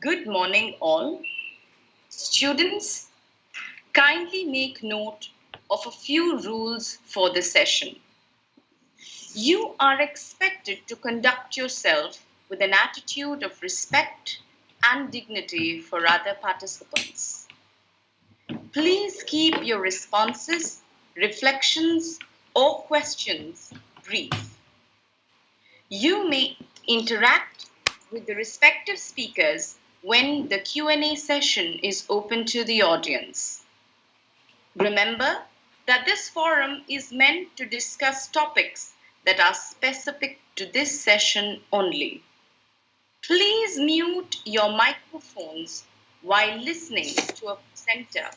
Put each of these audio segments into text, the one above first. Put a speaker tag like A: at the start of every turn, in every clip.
A: Good morning, all. Students, kindly make note of a few rules for the session. You are expected to conduct yourself with an attitude of respect and dignity for other participants. Please keep your responses, reflections, or questions brief. You may interact with the respective speakers when the Q&A session is open to the audience. Remember that this forum is meant to discuss topics that are specific to this session only. Please mute your microphones while listening to a presenter.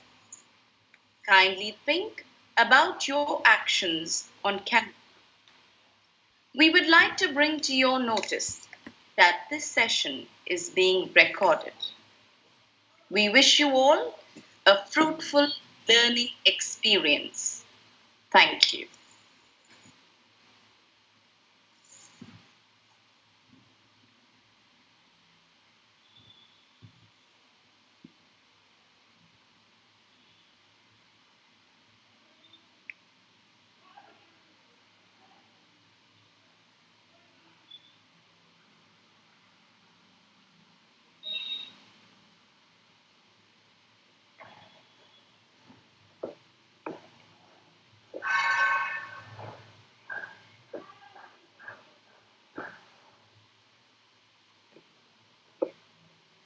A: Kindly think about your actions on camera. We would like to bring to your notice that this session is being recorded. We wish you all a fruitful learning experience. Thank you.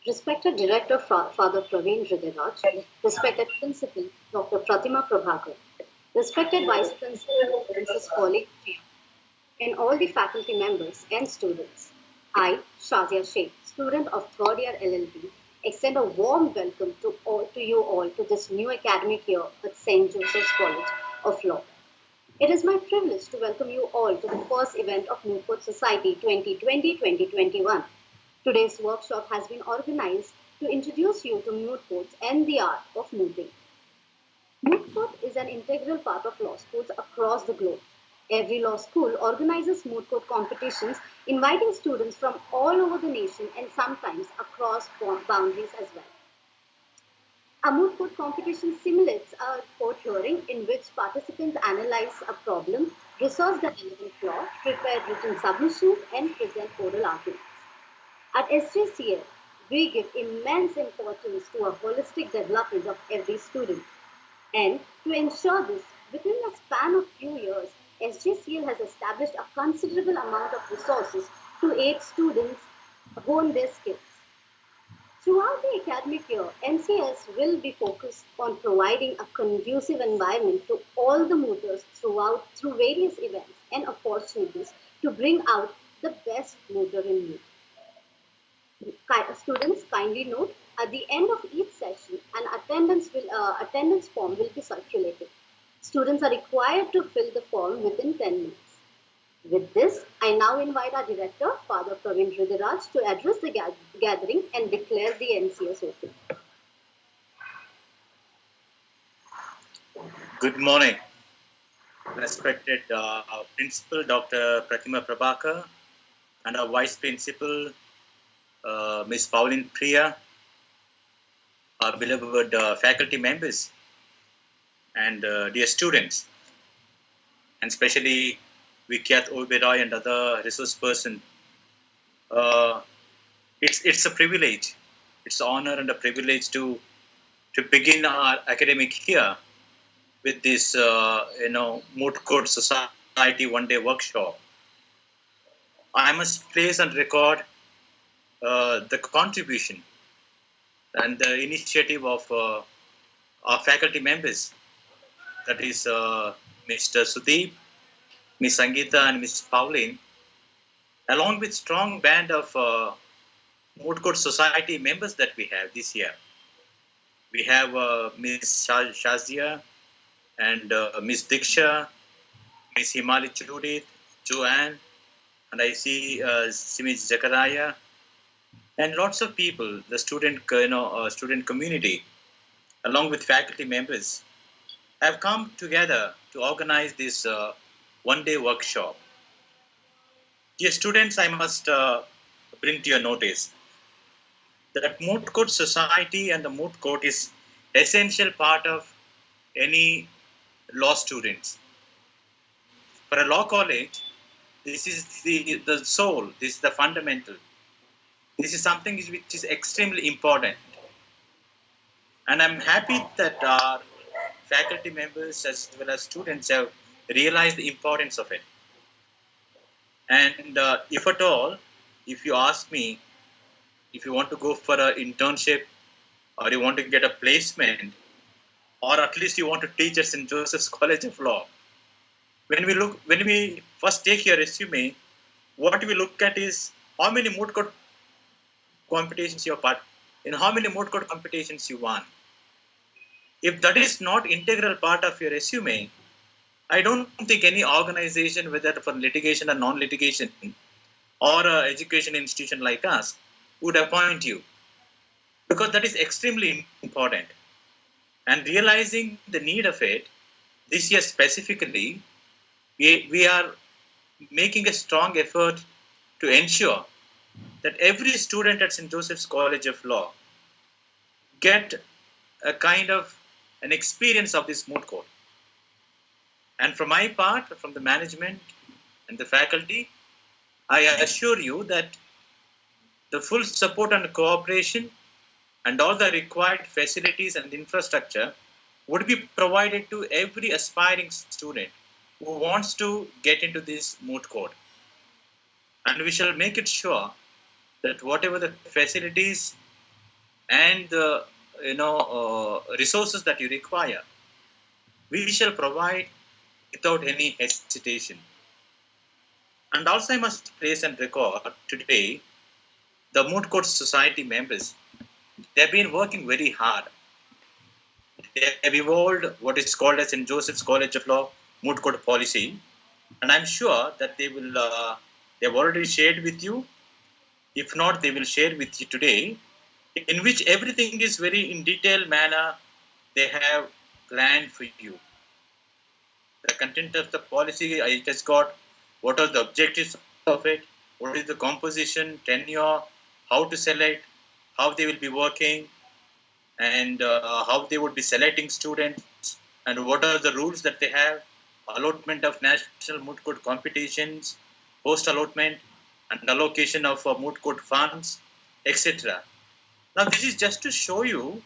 B: Respected Director Father Praveen Hridiraj, respected Principal Dr. Pratima Prabhakar, respected Vice Principal Mrs. Colleague, and all the faculty members and students. I, Shazia Sheikh, student of third year LLB, extend a warm welcome to you all to this new academic year at St. Joseph's College of Law. It is my privilege to welcome you all to the first event of Moot Court Society 2020-2021. Today's workshop has been organized to introduce you to moot courts and the art of mooting. Moot court is an integral part of law schools across the globe. Every law school organizes moot court competitions, inviting students from all over the nation and sometimes across boundaries as well. A moot court competition simulates a court hearing in which participants analyze a problem, research the relevant law, prepare written submissions, and present oral arguments. At SJCL, we give immense importance to a holistic development of every student. And to ensure this, within a span of few years, SJCL has established a considerable amount of resources to aid students hone their skills. Throughout the academic year, MCS will be focused on providing a conducive environment to all the mooters through various events and opportunities to bring out the best mooter in you. Students, kindly note, at the end of each session, an attendance form will be circulated. Students are required to fill the form within 10 minutes. With this, I now invite our director, Father Praveen Hridiraj, to address the gathering and declare the MCS open.
C: Good morning, respected Principal Dr. Pratima Prabhakar and our Vice Principal Ms. Pauline Priya, our beloved faculty members and dear students, and especially Vikyat Oberoi and other resource person. It's a privilege. It's an honor and a privilege to begin our academic year with this Moot Court Society one-day workshop. I must place on record the contribution and the initiative of our faculty members, that is Mr. Sudeep, Ms. Sangeeta and Ms. Pauline, along with strong band of Moot Court Society members that we have this year. We have Ms. Shazia and Ms. Diksha, Ms. Himali Judith, Joanne, and I see Simiz Zachariah, and lots of people, the student community, along with faculty members, have come together to organize this one-day workshop. Dear students, I must bring to your notice that moot court society and the moot court is essential part of any law students. For a law college, this is the soul, this is the fundamental. This is something which is extremely important. And I'm happy that our faculty members as well as students have realized the importance of it. And if at all, if you ask me, if you want to go for an internship or you want to get a placement, or at least you want to teach at St. Joseph's College of Law, when we first take your resume, what we look at is how many moot court competitions you are part in, how many moot court competitions you won. If that is not integral part of your resume, I don't think any organization, whether for litigation or non-litigation, or an education institution like us, would appoint you, because that is extremely important. And realizing the need of it, this year specifically, we are making a strong effort to ensure that every student at St. Joseph's College of Law get a kind of an experience of this moot court. And from my part, from the management and the faculty, I assure you that the full support and cooperation and all the required facilities and infrastructure would be provided to every aspiring student who wants to get into this moot court. And we shall make it sure that whatever the facilities and the resources that you require, we shall provide without any hesitation. And also I must place and record today, the Moot Court Society members, they've been working very hard. They have evolved what is called as St. Joseph's College of Law Moot Court policy, and I'm sure that they have already shared with you. If not, they will share with you today, in which everything is very in detailed manner they have planned for you. The content of the policy, I just got what are the objectives of it, what is the composition, tenure, how to select, how they will be working, and how they would be selecting students, and what are the rules that they have, allotment of national moot court competitions, post allotment, and allocation of moot court funds, etc. Now, this is just to show you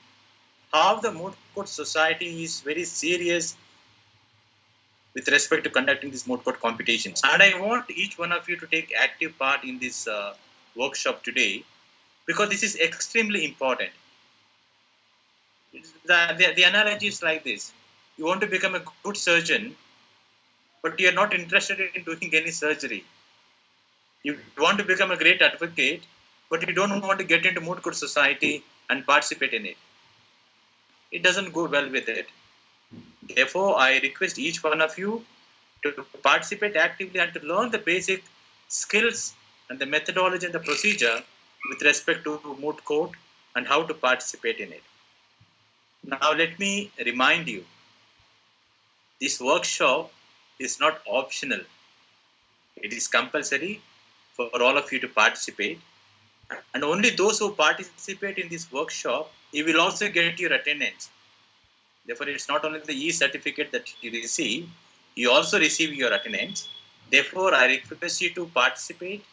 C: how the moot court society is very serious with respect to conducting these moot court competitions. And I want each one of you to take active part in this workshop today, because this is extremely important. The analogy is like this. You want to become a good surgeon, but you are not interested in doing any surgery. You want to become a great advocate, but you don't want to get into moot court society and participate in it. It doesn't go well with it. Therefore, I request each one of you to participate actively and to learn the basic skills and the methodology and the procedure with respect to moot court and how to participate in it. Now, let me remind you, this workshop is not optional. It is compulsory for all of you to participate. And only those who participate in this workshop, you will also get your attendance. Therefore, it's not only the e-certificate that you receive, you also receive your attendance. Therefore, I request you to participate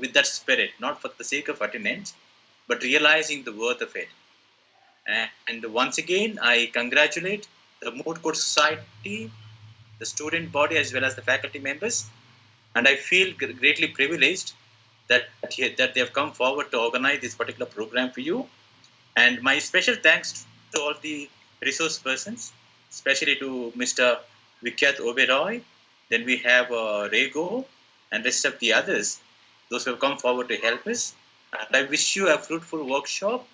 C: with that spirit, not for the sake of attendance, but realizing the worth of it. And once again, I congratulate the Moot Court Society, the student body, as well as the faculty members. And I feel greatly privileged that they have come forward to organize this particular program for you. And my special thanks to all the resource persons, especially to Mr. Vikyat Oberoi. Then we have Rego and rest of the others, those who have come forward to help us. And I wish you a fruitful workshop.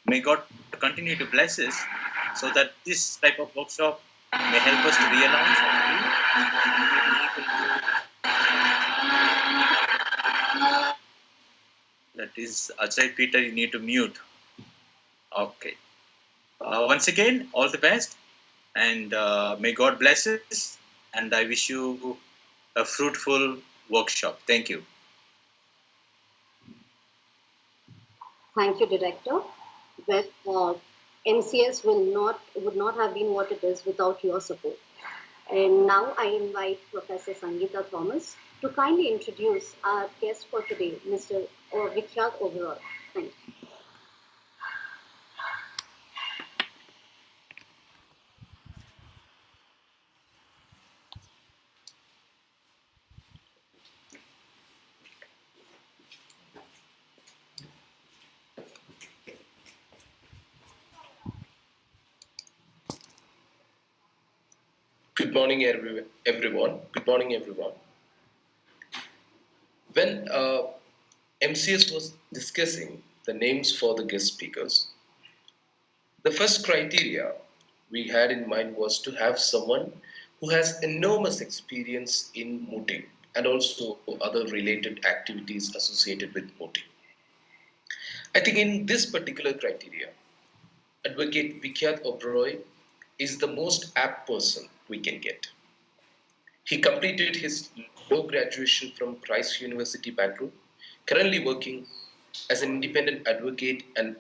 C: May God continue to bless us so that this type of workshop may help us to realize that is Ajay Peter, you need to mute. Okay. Once again, all the best, and may God bless us, and I wish you a fruitful workshop. Thank you.
B: Thank you, Director. Well, MCS would not have been what it is without your support. And now I invite Professor Sangeeta Thomas to kindly introduce our guest for today, Mr. Vikhyat Oberoi. Thank you.
D: Good morning, everyone. Good morning, everyone. When MCS was discussing the names for the guest speakers, the first criteria we had in mind was to have someone who has enormous experience in mooting and also other related activities associated with mooting. I think in this particular criteria, Advocate Vikhyat Oberoi is the most apt person we can get. He completed his law graduation from Christ University, Bangalore, currently working as an independent advocate and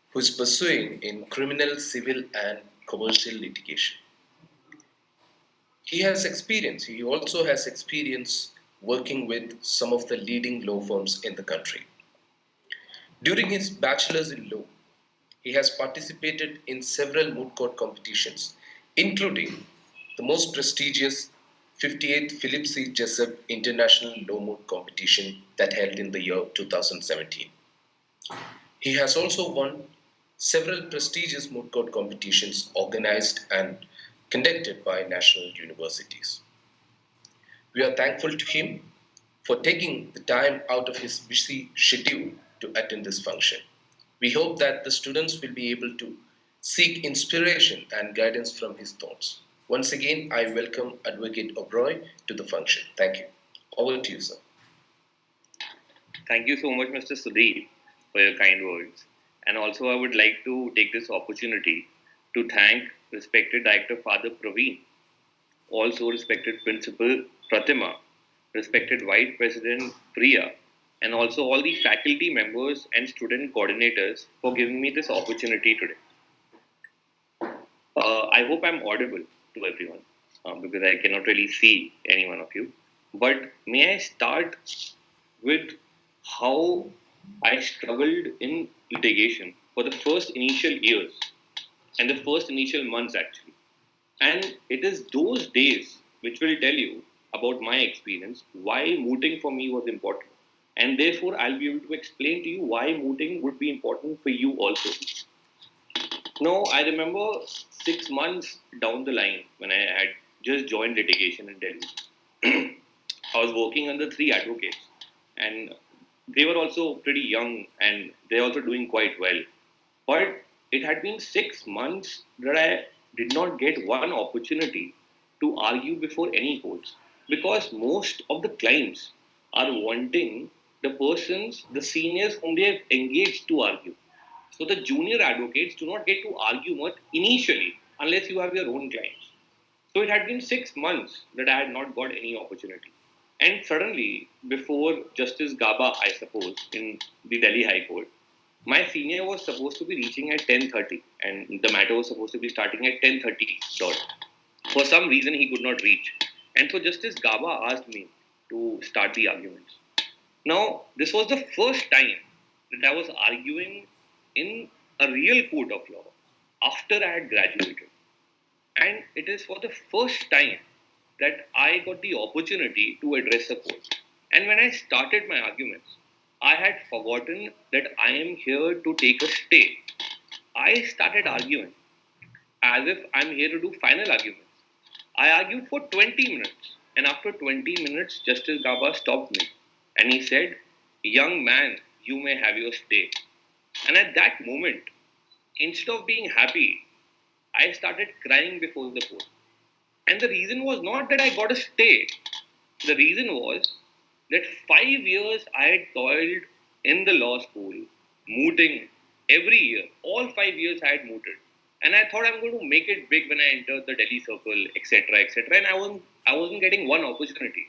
D: who is pursuing in criminal, civil, and commercial litigation. He also has experience working with some of the leading law firms in the country. During his bachelor's in law, he has participated in several moot court competitions, including the most prestigious 58th Philip C. Jessup International Law Moot Competition that held in the year 2017. He has also won several prestigious moot court competitions organized and conducted by national universities. We are thankful to him for taking the time out of his busy schedule to attend this function. We hope that the students will be able to seek inspiration and guidance from his thoughts. Once again, I welcome Advocate Oberoi to the function. Thank you. Over to you, sir.
E: Thank you so much, Mr. Sudhir, for your kind words. And also, I would like to take this opportunity to thank respected Director Father Praveen, also respected Principal Pratima, respected Vice President Priya, and also all the faculty members and student coordinators for giving me this opportunity today. I hope I'm audible to everyone because I cannot really see any one of you. But may I start with how I struggled in litigation for the first initial years and the first initial months actually. And it is those days which will tell you about my experience, why mooting for me was important. And therefore, I'll be able to explain to you why mooting would be important for you also. Now, I remember 6 months down the line when I had just joined litigation in Delhi. I was working under three advocates, and they were also pretty young and they're also doing quite well. But it had been 6 months that I did not get one opportunity to argue before any courts because most of the clients are wanting the persons, the seniors whom they have engaged to argue. So the junior advocates do not get to argue much initially unless you have your own clients. So it had been 6 months that I had not got any opportunity. And suddenly, before Justice Gaba, I suppose, in the Delhi High Court, my senior was supposed to be reaching at 10:30 and the matter was supposed to be starting at 10:30 dot. For some reason, he could not reach. And so Justice Gaba asked me to start the arguments. Now, this was the first time that I was arguing in a real court of law after I had graduated. And it is for the first time that I got the opportunity to address the court. And when I started my arguments, I had forgotten that I am here to take a stay. I started arguing as if I'm here to do final arguments. I argued for 20 minutes, and after 20 minutes, Justice Gaba stopped me and he said, "Young man, you may have your stay." And at that moment, instead of being happy, I started crying before the court. And the reason was not that I got a stay. The reason was that 5 years I had toiled in the law school, mooting every year. All 5 years I had mooted. And I thought I'm going to make it big when I entered the Delhi circle, etc., etc. And I wasn't getting one opportunity.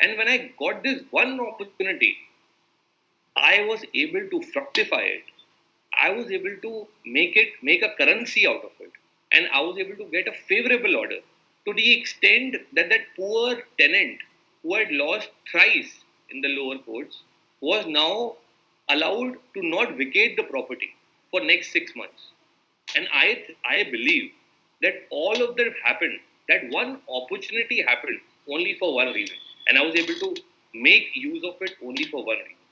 E: And when I got this one opportunity, I was able to fructify it I was able to make a currency out of it, and I was able to get a favorable order to the extent that that poor tenant who had lost thrice in the lower courts was now allowed to not vacate the property for next 6 months. And I believe that all of that happened, that one opportunity happened only for one reason, and I was able to make use of it only for one reason,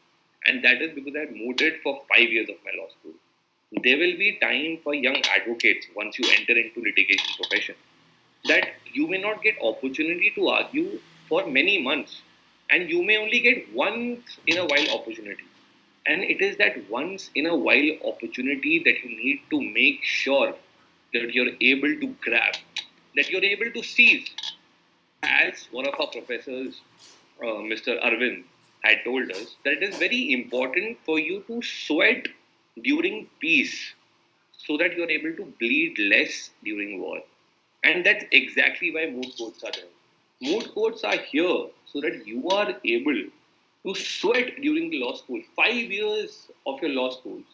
E: and that is because I had mooted for 5 years of my law school. There will be time for young advocates once you enter into litigation profession that you may not get opportunity to argue for many months, and you may only get once in a while opportunity, and it is that once in a while opportunity that you need to make sure that you're able to grab, that you're able to seize. As one of our professors, Mr. Arvind, had told us, that it is very important for you to sweat during peace so that you're able to bleed less during war. And that's exactly why moot courts are there. Moot courts are here so that you are able to sweat during the law school. 5 years of your law schools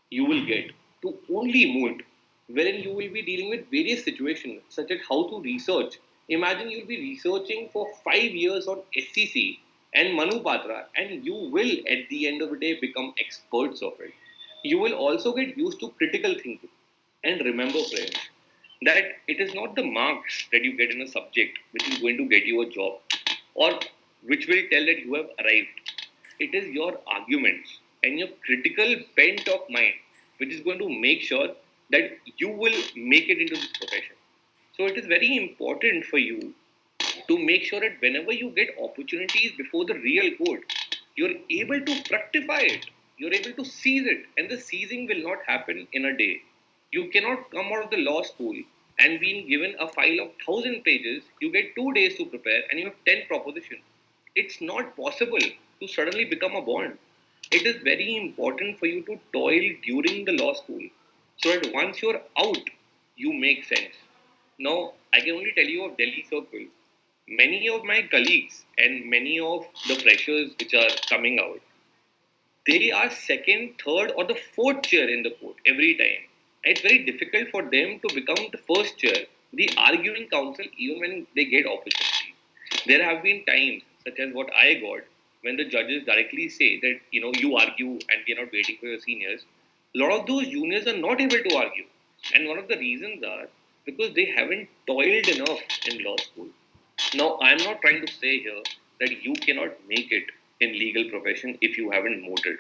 E: you will get to only moot, wherein you will be dealing with various situations such as how to research. Imagine you'll be researching for 5 years on SCC and Manu Patra, and you will at the end of the day become experts of it. You will also get used to critical thinking. And remember, friends, that it is not the marks that you get in a subject which is going to get you a job or which will tell that you have arrived. It is your arguments and your critical bent of mind which is going to make sure that you will make it into this profession. So it is very important for you to make sure that whenever you get opportunities before the real court, you're able to fructify it, you're able to seize it, and the seizing will not happen in a day. You cannot come out of the law school and being given a file of 1,000 pages, you get 2 days to prepare and you have 10 propositions. It's not possible to suddenly become a bond. It is very important for you to toil during the law school so that once you're out, you make sense. Now, I can only tell you of Delhi Circle. Many of my colleagues and many of the freshers which are coming out, they are second, third, or the fourth chair in the court every time. And it's very difficult for them to become the first chair, the arguing counsel, even when they get opportunity. There have been times, such as what I got, when the judges directly say that you argue and we are not waiting for your seniors. A lot of those juniors are not able to argue, and one of the reasons are because they haven't toiled enough in law school. Now, I'm not trying to say here that you cannot make it in legal profession if you haven't mooted,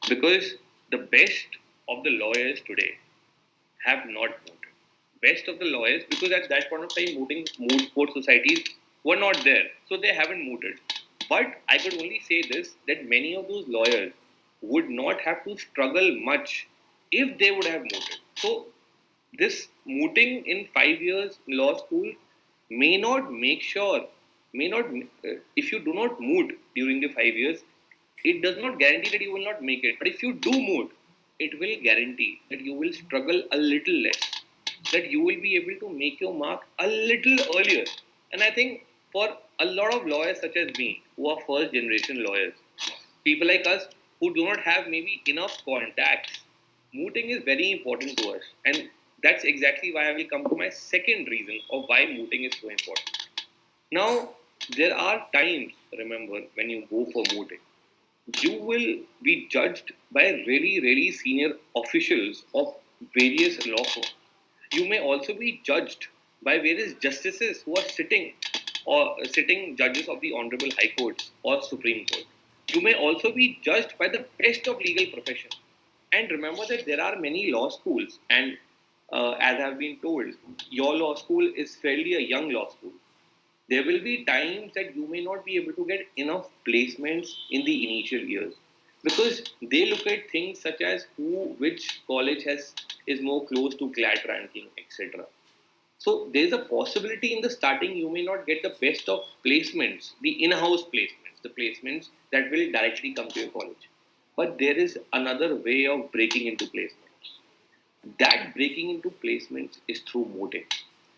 E: because the best of the lawyers today have not mooted. Best of the lawyers, because at that point of time, moot court societies were not there, so they haven't mooted. But I could only say this, that many of those lawyers would not have to struggle much if they would have mooted. So this mooting in 5 years law school may not make sure, may not, if you do not moot during the 5 years, it does not guarantee that you will not make it. But if you do moot, it will guarantee that you will struggle a little less, that you will be able to make your mark a little earlier. And I think for a lot of lawyers such as me, who are first generation lawyers, people like us who do not have maybe enough contacts, mooting is very important to us. And that's exactly why I will come to my second reason of why mooting is so important. Now, there are times, remember, when you go for mooting, you will be judged by really, really senior officials of various law firms. You may also be judged by various justices who are sitting judges of the Honorable High Court or Supreme Court. You may also be judged by the best of legal profession. And remember that there are many law schools, and as I've been told, your law school is fairly a young law school. There will be times that you may not be able to get enough placements in the initial years, because they look at things such as which college is more close to CLAT ranking, etc. So there's a possibility in the starting you may not get the best of placements, the in-house placements, the placements that will directly come to your college. But there is another way of breaking into placements. That breaking into placements is through mooting.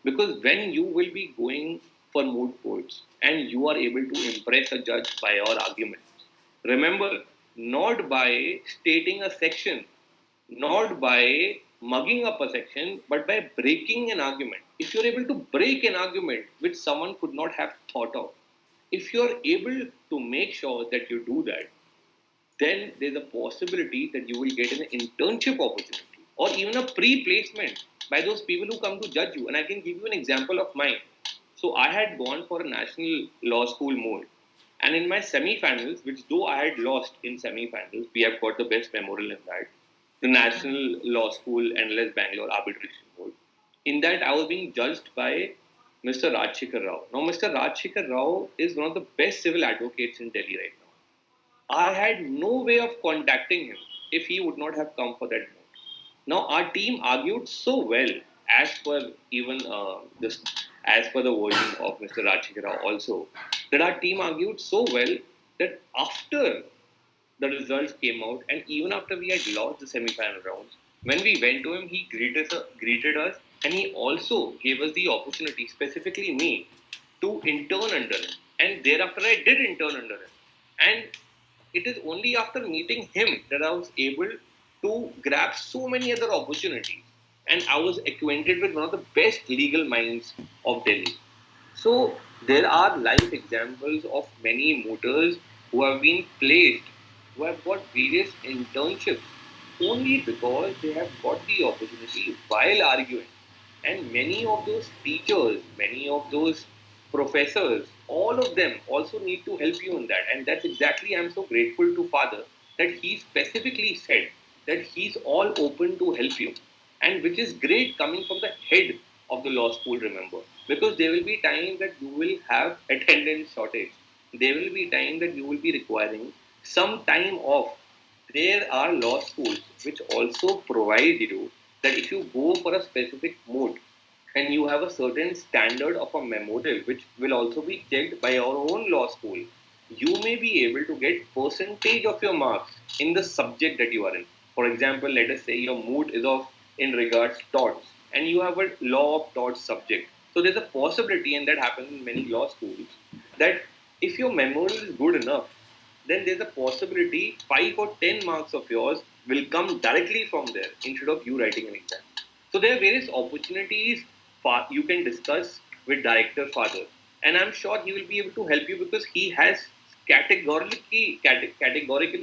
E: Because when you will be going for moot courts and you are able to impress a judge by your arguments, remember, not by stating a section, not by mugging up a section, but by breaking an argument. If you're able to break an argument which someone could not have thought of, if you're able to make sure that you do that, then there's a possibility that you will get an internship opportunity or even a pre-placement by those people who come to judge you. And I can give you an example of mine. So I had gone for a national law school mode. And in my semi-finals, which though I had lost in semi-finals, we have got the best memorial in that, the National Law School NLS Bangalore arbitration board. In that, I was being judged by Mr. Rajshekhar Rao. Now, Mr. Rajshekhar Rao is one of the best civil advocates in Delhi right now. I had no way of contacting him if he would not have come for that note. Now our team argued so well, as per even this, as per the version of Mr. Rajshekhar Rao also, that our team argued so well that after the results came out, and even after we had lost the semi-final rounds, when we went to him, he greeted us, and he also gave us the opportunity, specifically me, to intern under him. And thereafter, I did intern under him. And it is only after meeting him that I was able to grab so many other opportunities. And I was acquainted with one of the best legal minds of Delhi. So there are life examples of many motors who have been placed, who have got various internships only because they have got the opportunity while arguing. And many of those teachers, many of those professors, all of them also need to help you in that. And that's exactly I'm so grateful to Father that he specifically said that he's all open to help you. And which is great coming from the head of the law school, remember. Because there will be time that you will have attendance shortage. There will be time that you will be requiring some time off. There are law schools which also provide you that if you go for a specific mode and you have a certain standard of a memorial which will also be checked by your own law school, you may be able to get percentage of your marks in the subject that you are in. For example, let us say your mood is of in regards torts and you have a law of torts subject. So there's a possibility, and that happens in many law schools, that if your memorial is good enough, then there's a possibility 5 or 10 marks of yours will come directly from there instead of you writing an exam. So there are various opportunities you can discuss with director Father, and I'm sure he will be able to help you because he has categorically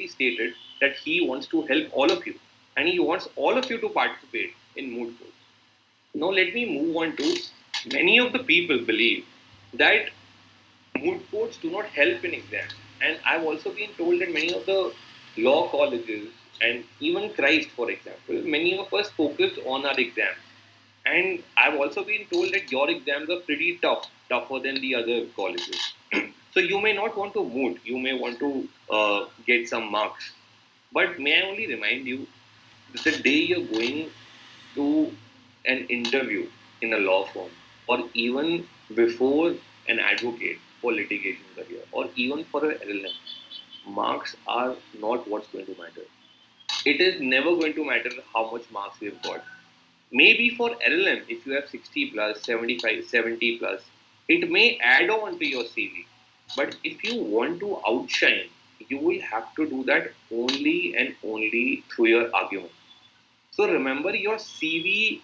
E: stated that he wants to help all of you, and he wants all of you to participate in mood courts. Now let me move on to many of the people believe that mood courts do not help in exams. And I've also been told that many of the law colleges and even Christ, for example, many of us focus on our exams. And I've also been told that your exams are pretty tough, tougher than the other colleges. So you may not want to moot, you may want to get some marks. But may I only remind you, the day you're going to an interview in a law firm, or even before an advocate for litigation career, or even for an LLM, marks are not what's going to matter. It is never going to matter how much marks you've got. Maybe for LLM, if you have 60 plus, 75, 70 plus, it may add on to your CV. But if you want to outshine, you will have to do that only and only through your argument. So remember, your CV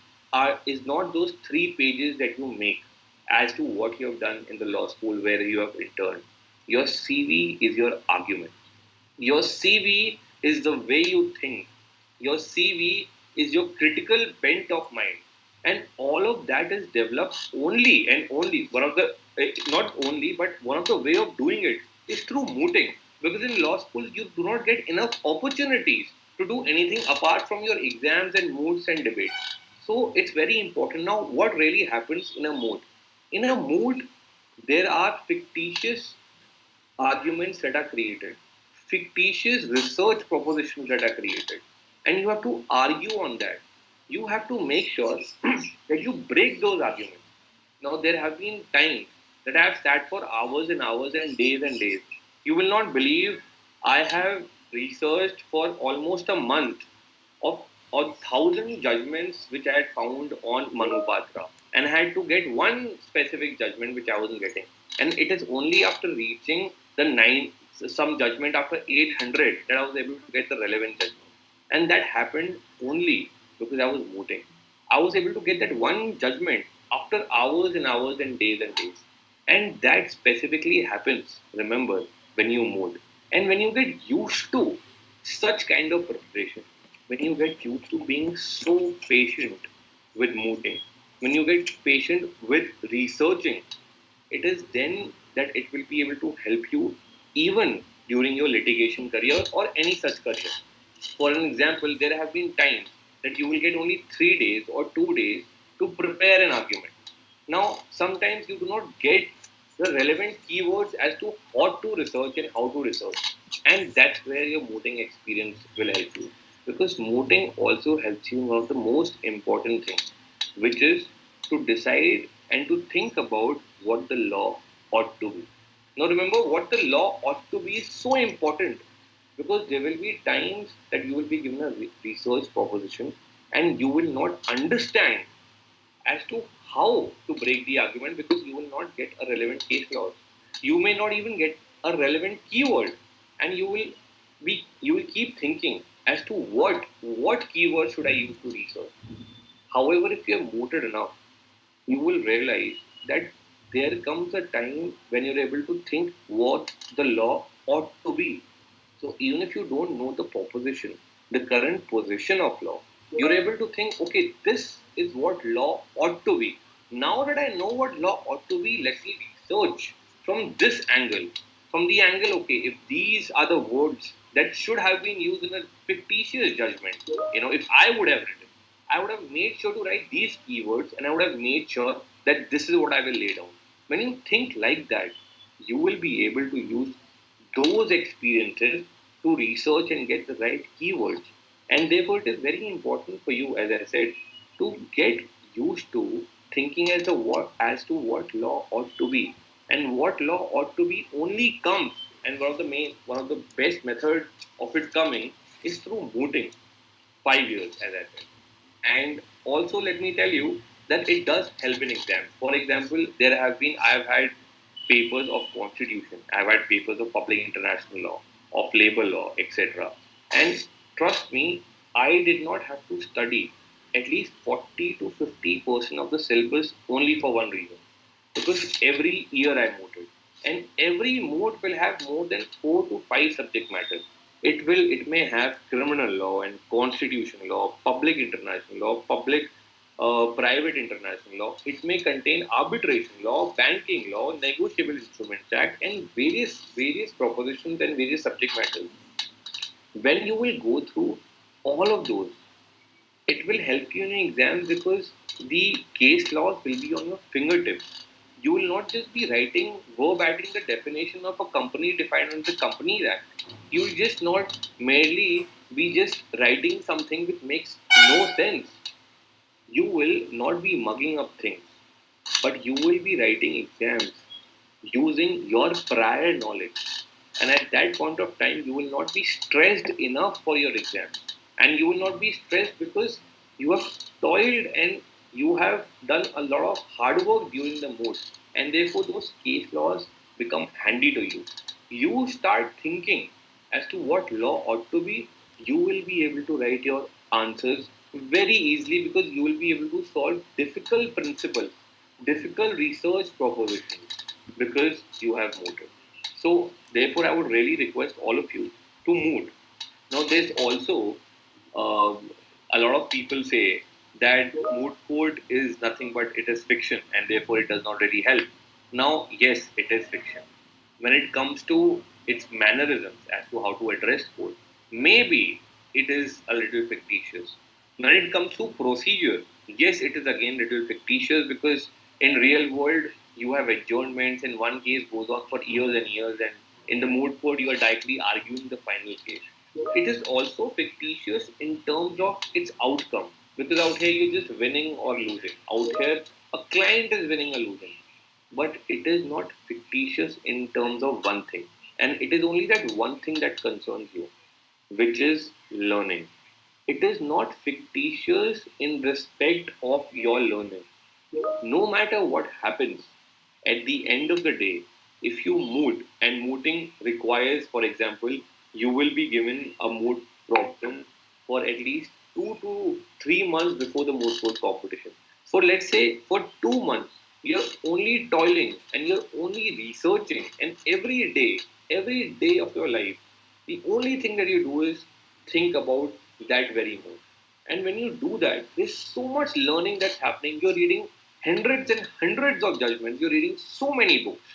E: is not those 3 pages that you make as to what you have done in the law school where you have interned. Your CV is your argument. Your CV is the way you think. Your CV is your critical bent of mind. And all of that is developed only and only, one of the, not only, but one of the way of doing it is through mooting. Because in law school, you do not get enough opportunities to do anything apart from your exams and moots and debates. So it's very important. Now, what really happens in a moot? In a moot, there are fictitious arguments that are created, fictitious research propositions that are created, and you have to argue on that. You have to make sure that you break those arguments. Now, there have been times that I have sat for hours and hours and days and days. You will not believe I have researched for almost a month of 1,000 judgments which I had found on Manupatra, and I had to get one specific judgment which I wasn't getting. And it is only after reaching the some judgment after 800 that I was able to get the relevant judgment. And that happened only because I was mooting. I was able to get that one judgment after hours and hours and days. And that specifically happens, remember, when you moot. And when you get used to such kind of preparation, when you get used to being so patient with mooting, when you get patient with researching, it is then that it will be able to help you even during your litigation career or any such career. For an example, there have been times that you will get only 3 days or 2 days to prepare an argument. Now, sometimes you do not get the relevant keywords as to what to research and how to research. And that's where your mooting experience will help you. Because mooting also helps you in one of the most important things, which is to decide and to think about what the law ought to be. Now, remember, what the law ought to be is so important because there will be times that you will be given a research proposition and you will not understand as to how to break the argument because you will not get a relevant case clause. You may not even get a relevant keyword, and you will keep thinking as to what keyword should I use to research. However, if you are mooted enough, you will realize that there comes a time when you're able to think what the law ought to be. So even if you don't know the proposition, the current position of law, you're able to think, okay, this is what law ought to be. Now that I know what law ought to be, let me research from this angle. From the angle, okay, if these are the words that should have been used in a fictitious judgment, if I would have written, I would have made sure to write these keywords and I would have made sure that this is what I will lay down. When you think like that, you will be able to use those experiences to research and get the right keywords. And therefore, it is very important for you, as I said, to get used to thinking as to what law ought to be, and what law ought to be only comes. And one of the best methods of it coming is through mooting. 5 years, as I said. And also, let me tell you that it does help in exams. For example, I have had papers of constitution, I've had papers of public international law, of labor law, etc. And trust me, I did not have to study at least 40 to 50% of the syllabus only for one reason. Because every year I mooted. And every moot will have more than 4 to 5 subject matters. It may have criminal law and constitution law, public international law, public private international law. It may contain arbitration law, banking law, negotiable instruments act, and various propositions and various subject matters. When you will go through all of those, it will help you in exams because the case laws will be on your fingertips. You will not just be writing verbatim the definition of a company defined under the Companies Act. You will just not merely be just writing something which makes no sense. You will not be mugging up things, but you will be writing exams using your prior knowledge. And at that point of time, you will not be stressed enough for your exam. And you will not be stressed because you have toiled and you have done a lot of hard work during the mood. And therefore, those case laws become handy to you. You start thinking as to what law ought to be, you will be able to write your answers very easily because you will be able to solve difficult principles, difficult research propositions because you have motive. So, therefore, I would really request all of you to mood. Now, there's also a lot of people say that mood code is nothing but it is fiction and therefore it does not really help. Now, yes, it is fiction. When it comes to its mannerisms as to how to address code, maybe it is a little fictitious. When it comes to procedure, yes, it is again little fictitious because in real world you have adjournments and one case goes on for years and years, and in the mood court you are directly arguing the final case. It is also fictitious in terms of its outcome because out here you're just winning or losing. Out here, a client is winning or losing, but it is not fictitious in terms of one thing, and it is only that one thing that concerns you, which is learning. It is not fictitious in respect of your learning. No matter what happens, at the end of the day, if you moot, and mooting requires, for example, you will be given a moot problem for at least 2 to 3 months before the moot court competition. For let's say for 2 months, you're only toiling and you're only researching, and every day of your life, the only thing that you do is think about that very moot. And when you do that, there's so much learning that's happening. You're reading hundreds and hundreds of judgments. You're reading so many books.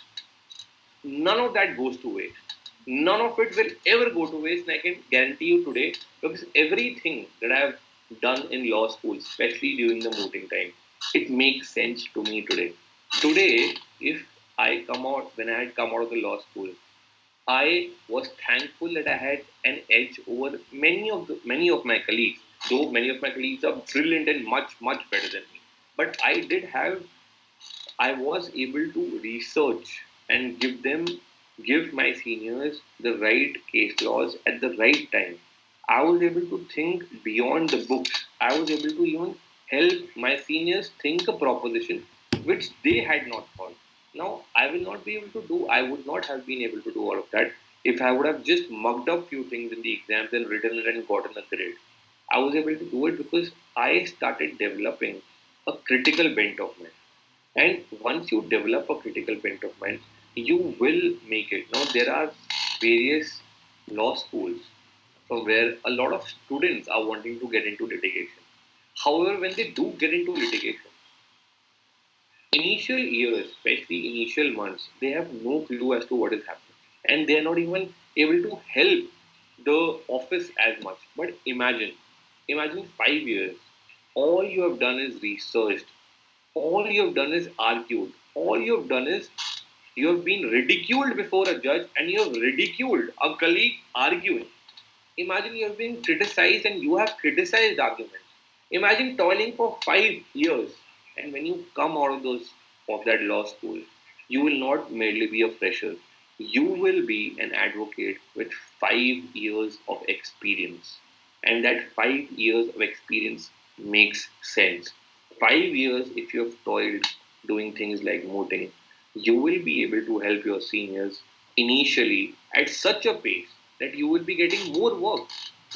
E: None of that goes to waste. None of it will ever go to waste, and I can guarantee you today, because everything that I've done in law school, especially during the mooting time, it makes sense to me today. Today, if I come out, when I had come out of the law school, I was thankful that I had an edge over many of my colleagues. Though many of my colleagues are brilliant and much better than me, but I was able to research and give my seniors the right case laws at the right time. I was able to think beyond the books. I was able to even help my seniors think a proposition which they had not thought. Now, I will not be able to do, I would not have been able to do all of that if I would have just mugged up few things in the exams and written it and gotten a grade. I was able to do it because I started developing a critical bent of mind. And once you develop a critical bent of mind, you will make it. Now, there are various law schools from where a lot of students are wanting to get into litigation. However, when they do get into litigation, initial years, especially initial months, they have no clue as to what is happening. And they are not even able to help the office as much. But imagine 5 years. All you have done is researched, all you have done is argued. All you have done is you have been ridiculed before a judge and you have ridiculed a colleague arguing. Imagine you have been criticized and you have criticized arguments. Imagine toiling for 5 years, and when you come out of those of that law school, you will not merely be a fresher. You will be an advocate with 5 years of experience, and that 5 years of experience makes sense. 5 years, if you have toiled doing things like mooting, you will be able to help your seniors initially at such a pace that you will be getting more work.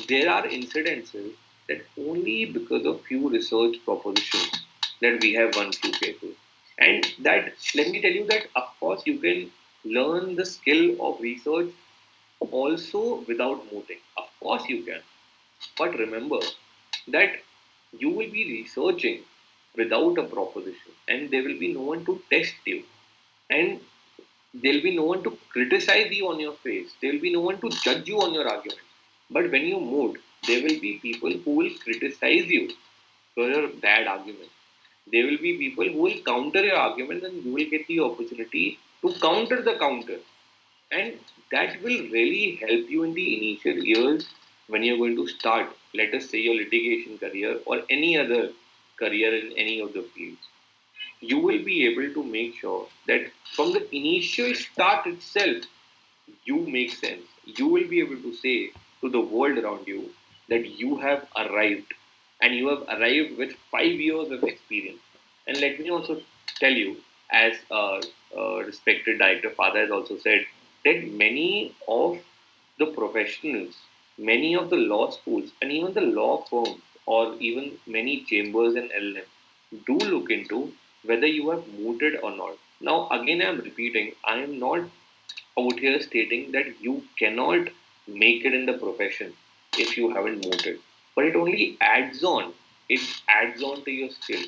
E: There are incidences that only because of few research propositions that we have won few cases. And that, let me tell you that, of course, you can learn the skill of research also without mooting. Of course, you can. But remember that you will be researching without a proposition, and there will be no one to test you, and there will be no one to criticize you on your face. There will be no one to judge you on your argument. But when you moot, there will be people who will criticize you for your bad argument. There will be people who will counter your argument, and you will get the opportunity to counter the counter. And that will really help you in the initial years when you're going to start, let us say, your litigation career or any other career in any of the fields. You will be able to make sure that from the initial start itself, you make sense. You will be able to say to the world around you that you have arrived, and you have arrived with 5 years of experience. And let me also tell you, as a respected director father has also said, that many of the professionals, many of the law schools, and even the law firms, or even many chambers and LLM do look into whether you have mooted or not. Now, again, I am repeating, I am not out here stating that you cannot make it in the profession if you haven't mooted. But it only adds on. It adds on to your skill.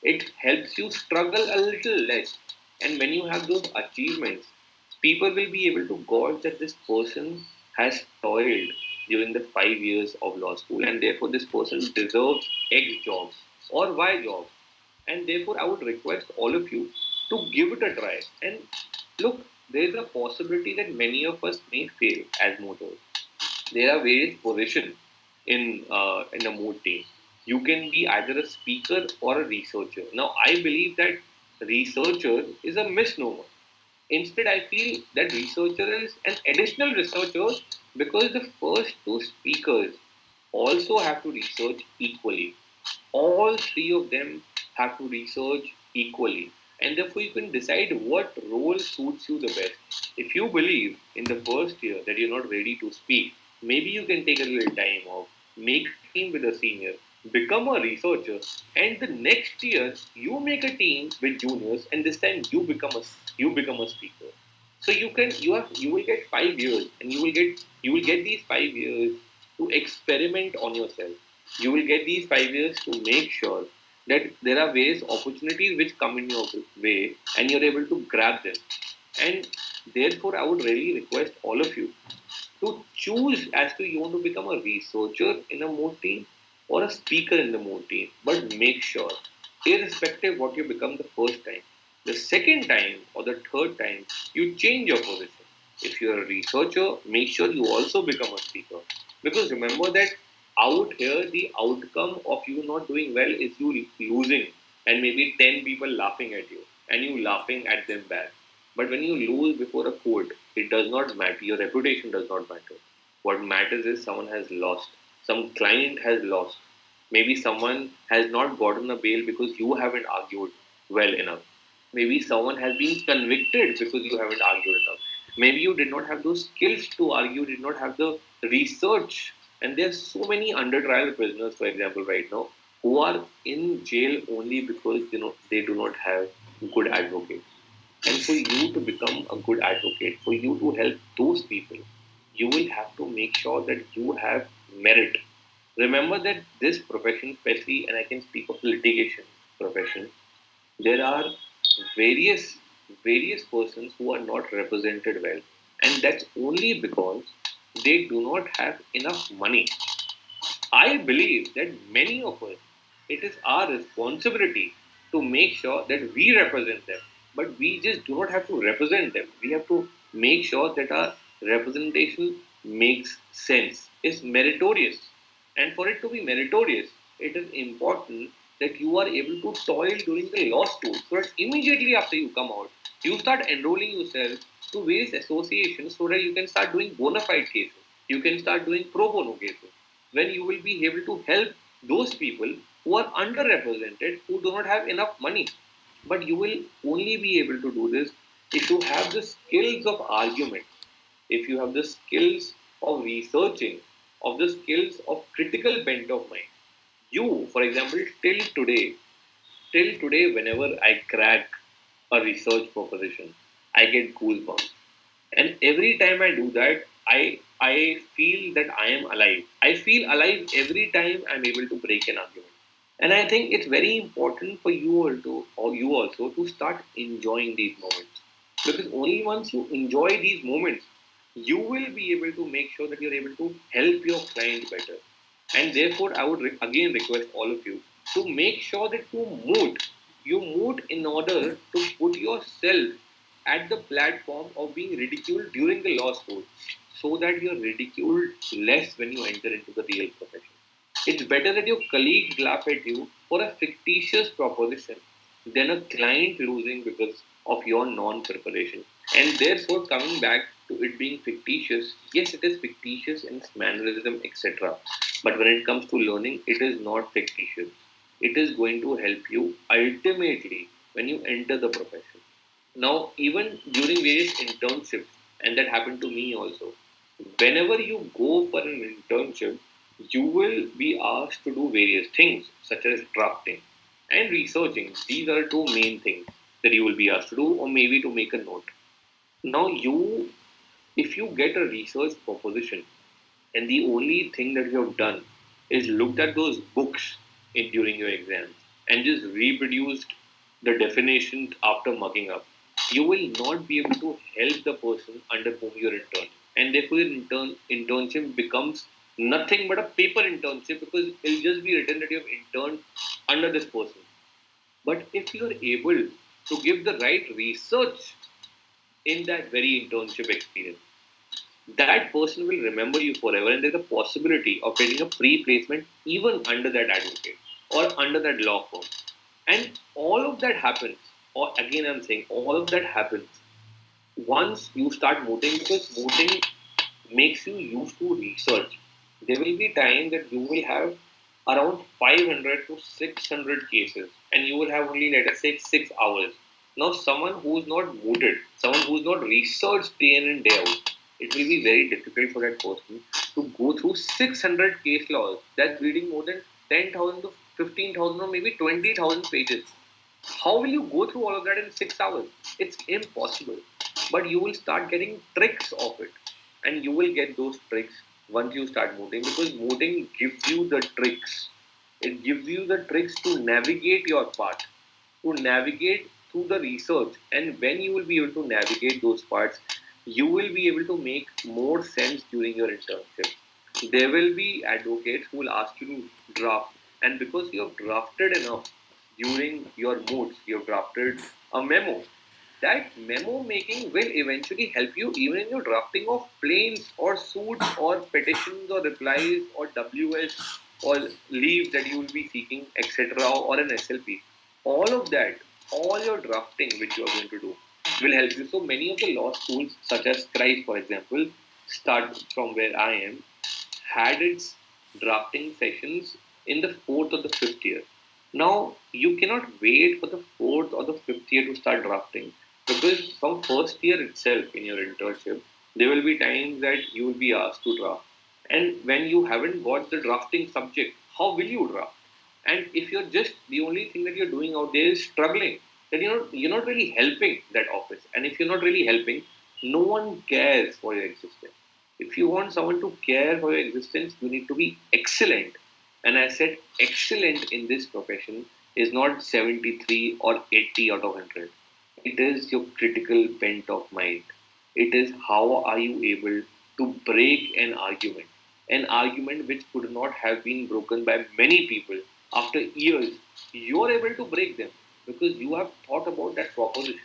E: It helps you struggle a little less. And when you have those achievements, people will be able to gauge that this person has toiled during the 5 years of law school, and therefore this person deserves X jobs or Y jobs. And therefore, I would request all of you to give it a try. And look, there is a possibility that many of us may fail as motors. There are various positions in a mood team. You can be either a speaker or a researcher. Now, I believe that researcher is a misnomer. Instead, I feel that researcher is an additional researcher because the first two speakers also have to research equally. All three of them have to research equally, and therefore you can decide what role suits you the best. If you believe in the first year that you're not ready to speak, maybe you can take a little time off. make a team with a senior, become a researcher, and the next year you make a team with juniors, and this time you become a speaker. So you will get 5 years, and you will get these 5 years to experiment on yourself. You will get these 5 years to make sure that there are opportunities which come in your way, and you're able to grab them. And therefore, I would really request all of you to choose as to you want to become a researcher in a mood team or a speaker in the mood team. But make sure, irrespective what you become the first time, the second time or the third time, you change your position. If you're a researcher, make sure you also become a speaker. Because remember that out here, the outcome of you not doing well is you losing and maybe 10 people laughing at you and you laughing at them back. But when you lose before a court, it does not matter. Your reputation does not matter. What matters is someone has lost. Some client has lost. Maybe someone has not gotten a bail because you haven't argued well enough. Maybe someone has been convicted because you haven't argued enough. Maybe you did not have those skills to argue, did not have the research. And there's so many under trial prisoners, for example, right now, who are in jail only because they do not have good advocates. And for you to become a good advocate, for you to help those people, you will have to make sure that you have merit. Remember that this profession, especially, and I can speak of litigation profession, there are various various persons who are not represented well, and that's only because they do not have enough money. I believe that many of us, it is our responsibility to make sure that we represent them. But we just do not have to represent them. We have to make sure that our representation makes sense, is meritorious. And for it to be meritorious, it is important that you are able to toil during the law school so that immediately after you come out, you start enrolling yourself to various associations so that you can start doing bona fide cases. You can start doing pro bono cases when you will be able to help those people who are underrepresented, who do not have enough money. But you will only be able to do this if you have the skills of argument, if you have the skills of researching, of the skills of critical bent of mind. You, for example, till today, whenever I crack a research proposition, I get goosebumps. And every time I do that, I feel that I am alive. I feel alive every time I'm able to break an argument. And I think it's very important for you also to start enjoying these moments. Because only once you enjoy these moments, you will be able to make sure that you're able to help your client better. And therefore, I would again request all of you to make sure that you moot in order to put yourself at the platform of being ridiculed during the law school so that you're ridiculed less when you enter into the real profession. It's better that your colleagues laugh at you for a fictitious proposition than a client losing because of your non-preparation. And therefore, coming back to it being fictitious, yes, it is fictitious in its mannerism, etc. But when it comes to learning, it is not fictitious. It is going to help you ultimately when you enter the profession. Now, even during various internships, and that happened to me also, whenever you go for an internship, you will be asked to do various things such as drafting and researching. These are two main things that you will be asked to do, or maybe to make a note. Now, if you get a research proposition and the only thing that you have done is looked at those books during your exams and just reproduced the definitions after mugging up, you will not be able to help the person under whom you're interning. And therefore, your internship becomes nothing but a paper internship because it'll just be written that you have interned under this person. But if you're able to give the right research in that very internship experience, that person will remember you forever, and there's a possibility of getting a pre-placement even under that advocate or under that law firm. And all of that happens, or again I'm saying all of that happens once you start mooting, because mooting makes you used to research. There will be time that you will have around 500 to 600 cases and you will have only, let us say, 6 hours. Now, someone who's not mooted, someone who's not researched day in and day out, it will be very difficult for that person to go through 600 case laws. That's reading more than 10,000 to 15,000 or maybe 20,000 pages. How will you go through all of that in 6 hours? It's impossible. But you will start getting tricks of it. And you will get those tricks once you start mooting, because mooting gives you the tricks. It gives you the tricks to navigate your path, to navigate through the research. And when you will be able to navigate those parts, you will be able to make more sense during your internship. There will be advocates who will ask you to draft, and because you have drafted enough during your moots, you have drafted a memo. That memo making will eventually help you even in your drafting of planes or suits or petitions or replies or WS or leaves that you will be seeking, etc., or an SLP. All of that, all your drafting which you are going to do will help you. So many of the law schools, such as Christ, for example, start from where I am, had its drafting sessions in the fourth or the fifth year. Now you cannot wait for the fourth or the fifth year to start drafting, because from first year itself in your internship there will be times that you will be asked to draft, and when you haven't got the drafting subject, how will you draft? And if you're just the only thing that you're doing out there is struggling, then you're not really helping that office. And if you're not really helping, no one cares for your existence. If you want someone to care for your existence, you need to be excellent. And I said excellent in this profession is not 73 or 80 out of 100. It is your critical bent of mind. It is how are you able to break an argument which could not have been broken by many people after years. You're able to break them because you have thought about that proposition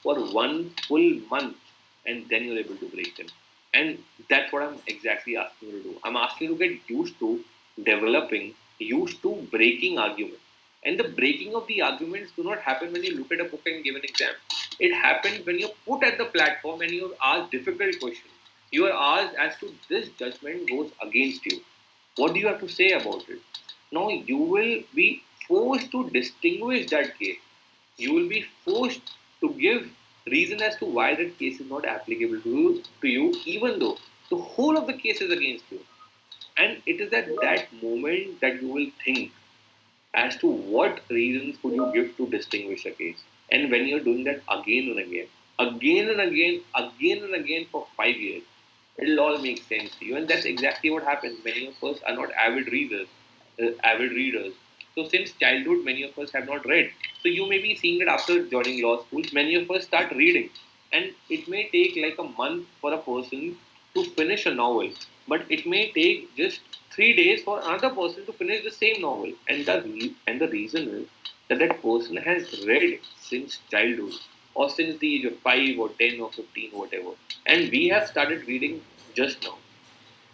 E: for one full month, and then you're able to break them. And that's what I'm exactly asking you to do. I'm asking you to get used to developing, used to breaking arguments. And the breaking of the arguments do not happen when you look at a book and give an exam. It happens when you're put at the platform and you're asked difficult questions. You are asked as to this judgment goes against you. What do you have to say about it? Now you will be forced to distinguish that case. You will be forced to give reason as to why that case is not applicable to you, even though the whole of the case is against you. And it is at that moment that you will think as to what reasons could you give to distinguish a case. And when you're doing that again and again, again and again, again and again for 5 years, it'll all make sense to you. And that's exactly what happens. Many of us are not avid readers. So since childhood, many of us have not read. So you may be seeing that after joining law schools, many of us start reading. And it may take like a month for a person to finish a novel, but it may take just 3 days for another person to finish the same novel. And the reason is that that person has read since childhood or since the age of 5 or 10 or 15 or whatever. And we have started reading just now.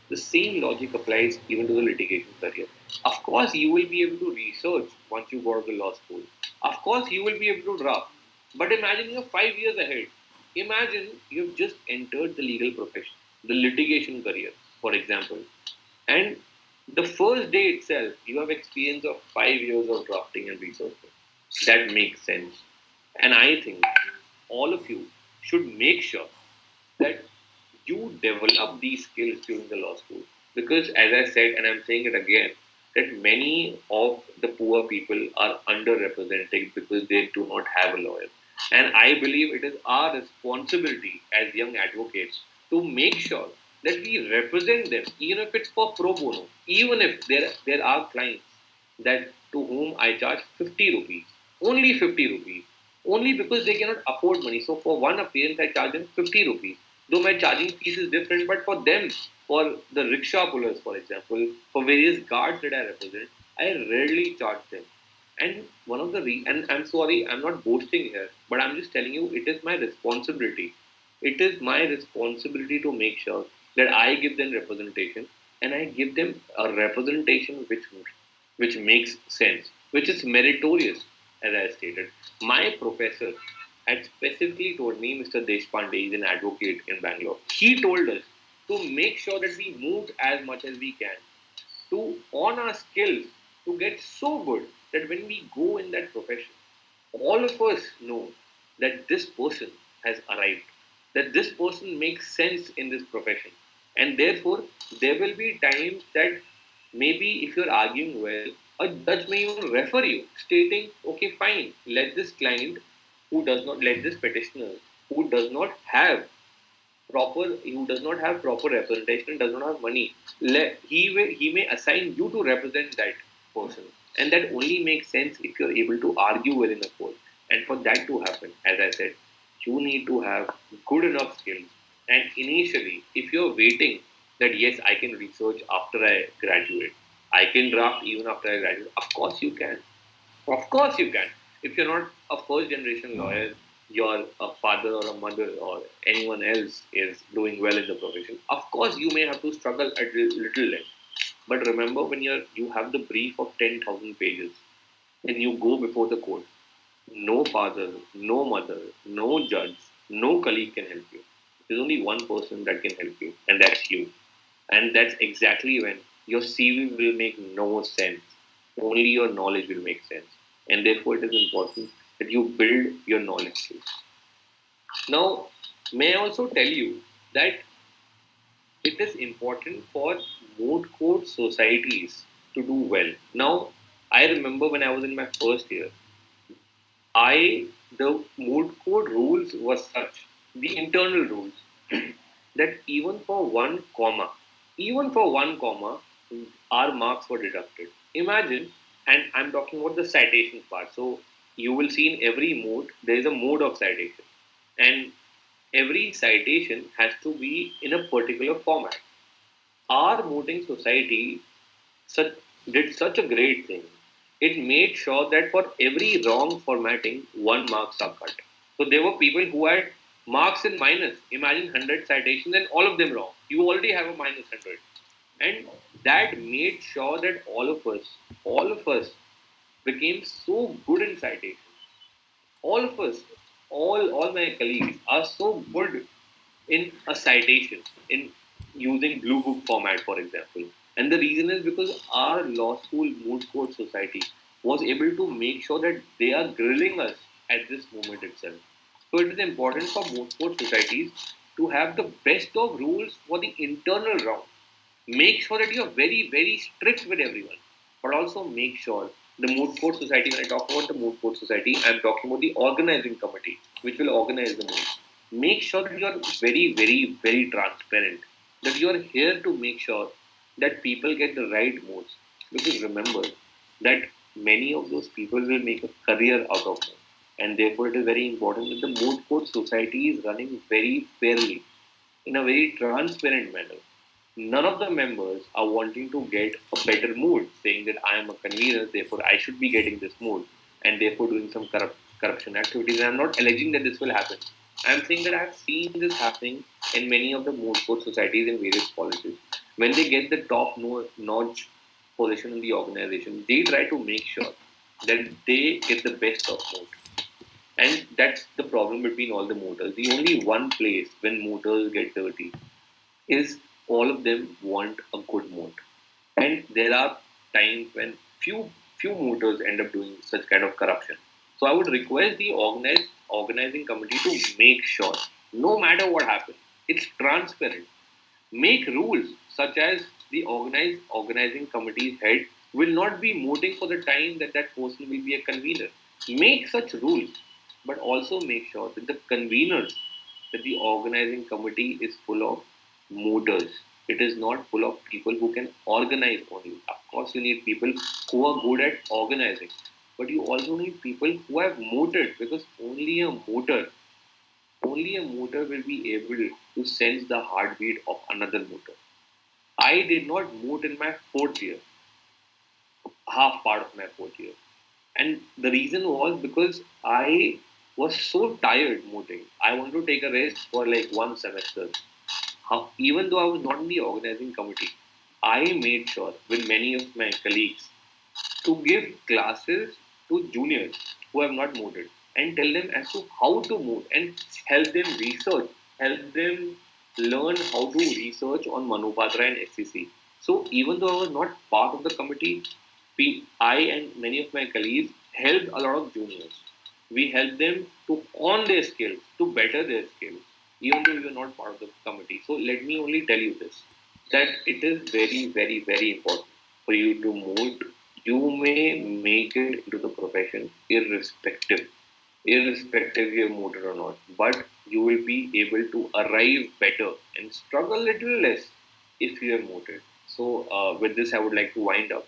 E: The same logic applies even to the litigation career. Of course, you will be able to research once you go to the law school. Of course, you will be able to draft. But imagine you're 5 years ahead. Imagine you've just entered the legal profession, the litigation career, for example. And the first day itself, you have experience of 5 years of drafting and researching. That makes sense. And I think all of you should make sure that you develop these skills during the law school. Because as I said, and I'm saying it again, that many of the poor people are underrepresented because they do not have a lawyer. And I believe it is our responsibility as young advocates to make sure that we represent them, even if it's for pro bono, even if there are clients that to whom I charge 50 rupees, only 50 rupees, only because they cannot afford money. So for one appearance, I charge them 50 rupees. Though my charging fees is different, but for them, for the rickshaw pullers, for example, for various guards that I represent, I rarely charge them. And and I'm sorry, I'm not boasting here, but I'm just telling you, it is my responsibility. It is my responsibility to make sure that I give them representation, and I give them a representation which makes sense, which is meritorious, as I stated. My professor had specifically told me, Mr. Deshpande is an advocate in Bangalore. He told us to make sure that we move as much as we can, to on our skills, to get so good that when we go in that profession, all of us know that this person has arrived. that this person makes sense in this profession. And therefore, there will be times that maybe if you're arguing well, a judge may even refer you, stating, okay, fine, let this client let this petitioner who does not have who does not have proper representation, does not have money, he may assign you to represent that person. And that only makes sense if you're able to argue well in a court. And for that to happen, as I said, you need to have good enough skills. And initially, if you're waiting that yes, I can research after I graduate, I can draft even after I graduate, of course you can. Of course, you can. If you're not a first generation lawyer, your a father or a mother or anyone else is doing well in the profession. Of course, you may have to struggle at a little less. But remember, when you have the brief of 10,000 pages and you go before the court, no father, no mother, no judge, no colleague can help you. There's only one person that can help you, and that's you. And that's exactly when your CV will make no sense. Only your knowledge will make sense. And therefore, it is important that you build your knowledge skills. Now, may I also tell you that it is important for moot court societies to do well. Now, I remember when I was in my first year, the moot court rules were such, the internal rules, that even for one comma, our marks were deducted. Imagine, and I'm talking about the citation part. So you will see in every mode there is a mode of citation, and every citation has to be in a particular format. Our mooting society such, did such a great thing. It made sure that for every wrong formatting, one marks are cut. So there were people who had marks in minus. Imagine 100 citations and all of them wrong. You already have a minus 100. And that made sure that all of us became so good in citation. All of us, all my colleagues are so good in a citation, in using blue book format, for example. And the reason is because our law school moot court society was able to make sure that they are grilling us at this moment itself. So it is important for moot court societies to have the best of rules for the internal round. Make sure that you are very, very strict with everyone, but also make sure the moot court society, when I talk about the moot court society, I'm talking about the organizing committee, which will organize the moot. Make sure that you are very, very, very transparent, that you are here to make sure that people get the right moods. Because remember that many of those people will make a career out of it. And therefore, it is very important that the moot court society is running very fairly, in a very transparent manner. None of the members are wanting to get a better mood, saying that I am a convener, therefore I should be getting this mood, and therefore doing some corruption activities. And I'm not alleging that this will happen. I'm saying that I've seen this happening in many of the mood court societies in various policies. When they get the top notch position in the organization, they try to make sure that they get the best of mood. And that's the problem between all the motors. The only one place when motors get dirty is all of them want a good moat. And there are times when few motors end up doing such kind of corruption. So I would request the organizing committee to make sure, no matter what happens, it's transparent. Make rules such as the organizing committee's head will not be mooting for the time that that person will be a convener. Make such rules, but also make sure that the conveners, that the organizing committee is full of mooters. It is not full of people who can organize only. Of course, you need people who are good at organizing, but you also need people who have mooted, because only a mooter will be able to sense the heartbeat of another mooter. I did not moot in my fourth year, half part of my fourth year. And the reason was because I was so tired mooting. I wanted to take a rest for like one semester. Even though I was not in the organizing committee, I made sure with many of my colleagues to give classes to juniors who have not mooted and tell them as to how to moot and help them learn how to research on Manupatra and SCC. So even though I was not part of the committee, I and many of my colleagues helped a lot of juniors. We helped them to hone their skills, to better their skills. even though you're not part of the committee. So let me only tell you this, that it is very, very, very important for you to moot. You may make it into the profession irrespective you're mooted or not, but you will be able to arrive better and struggle a little less if you are mooted. So with this, I would like to wind up,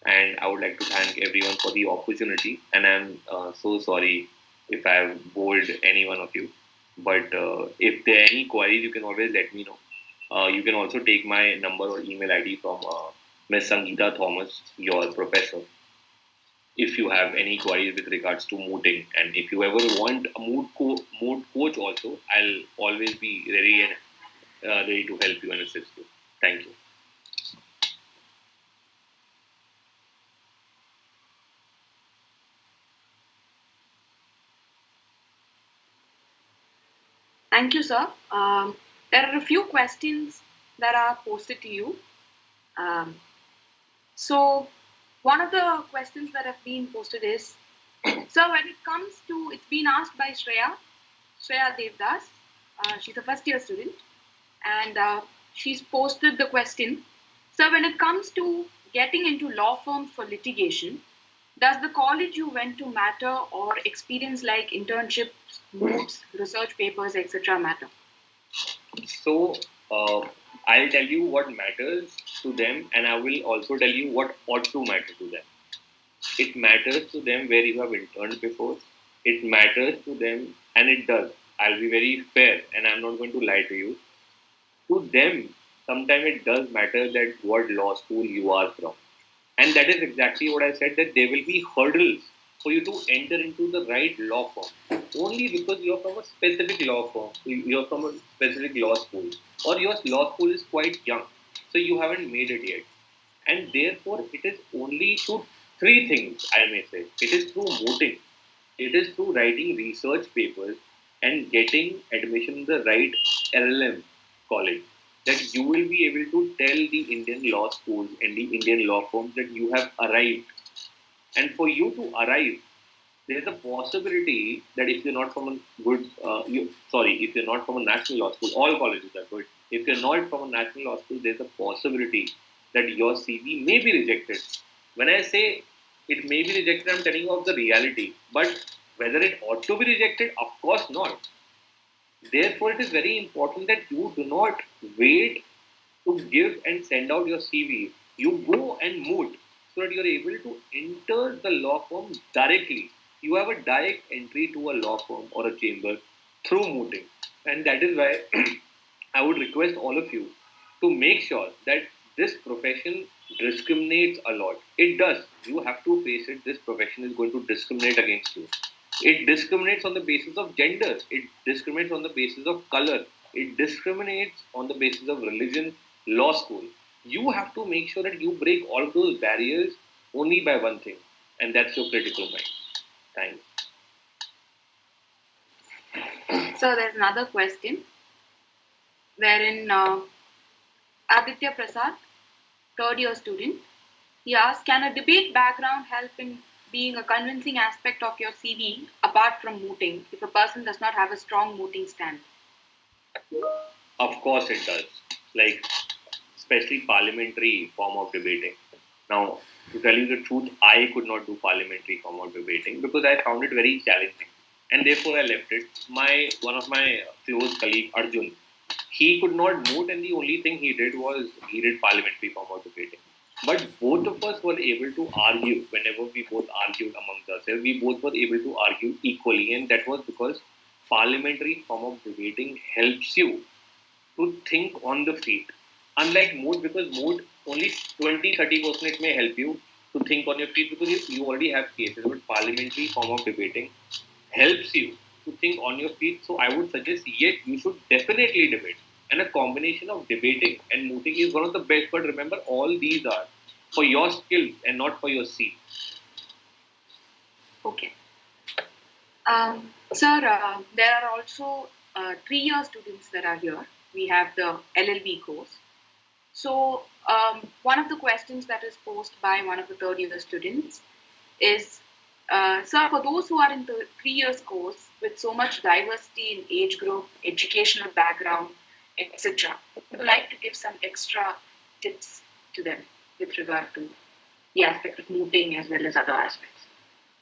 E: and I would like to thank everyone for the opportunity. And I'm so sorry if I have bored any one of you. But if there are any queries, you can always let me know. You can also take my number or email ID from Ms. Sangeeta Thomas, your professor, if you have any queries with regards to mooting. And if you ever want a moot coach also, I'll always be ready and ready to help you and assist you. Thank you.
F: Thank you, sir. There are a few questions that are posted to you. Um, so, one of the questions that have been posted is, sir, when it comes to, it's been asked by Shreya Devdas. She's a first year student, and she's posted the question. So, when it comes to getting into law firms for litigation, does the college you went to matter, or experience like internships, moots, research papers, etc. matter?
E: So I'll tell you what matters to them, and I will also tell you what ought to matter to them. It matters to them where you have interned before. It matters to them, and it does. I'll be very fair, and I'm not going to lie to you. To them, sometimes it does matter that what law school you are from. And that is exactly what I said, that there will be hurdles for you to enter into the right law firm. Only because you're from a specific law firm, you're from a specific law school, or your law school is quite young, so you haven't made it yet. And therefore, it is only through three things, I may say. It is through mooting, it is through writing research papers and getting admission in the right LLM college, that you will be able to tell the Indian law schools and the Indian law firms that you have arrived. And for you to arrive, there's a possibility that if you're not from a good, if you're not from a national law school, all colleges are good. If you're not from a national law school, there's a possibility that your CV may be rejected. When I say it may be rejected, I'm telling you of the reality. But whether it ought to be rejected, of course not. Therefore, it is very important that you do not wait to give and send out your CV. You go and moot so that you're able to enter the law firm directly. You have a direct entry to a law firm or a chamber through mooting. And that is why I would request all of you to make sure that this profession discriminates a lot. It does. You have to face it. This profession is going to discriminate against you. It discriminates on the basis of gender. It discriminates on the basis of color. It discriminates on the basis of religion, law school. You have to make sure that you break all of those barriers only by one thing, and that's your critical mind. Thanks.
F: So there's another question wherein Aditya Prasad, third year student, he asks, can a debate background help in being a convincing aspect of your CV apart from mooting if a person does not have a strong mooting stand?
E: Of course, it does. Like, especially parliamentary form of debating. Now, to tell you the truth, I could not do parliamentary form of debating because I found it very challenging, and therefore I left it. My one of my close colleague Arjun, he could not moot, and the only thing he did was he did parliamentary form of debating. But both of us were able to argue whenever we both argued amongst ourselves. We both were able to argue equally, and that was because parliamentary form of debating helps you to think on the feet. Unlike mood, because mood only 20-30% it may help you to think on your feet because you already have cases. But parliamentary form of debating helps you to think on your feet. So I would suggest, yes, you should definitely debate. And a combination of debating and mooting is one of the best. But remember, all these are for your skills and not for your seat.
F: Okay. Sir, there are also 3 year students that are here. We have the LLB course. So, one of the questions that is posed by one of the third year students is, So, for those who are in the 3 years course with so much diversity in age group, educational background, etc., I would like to give some extra tips to them with regard to the aspect of mooting as well as other aspects.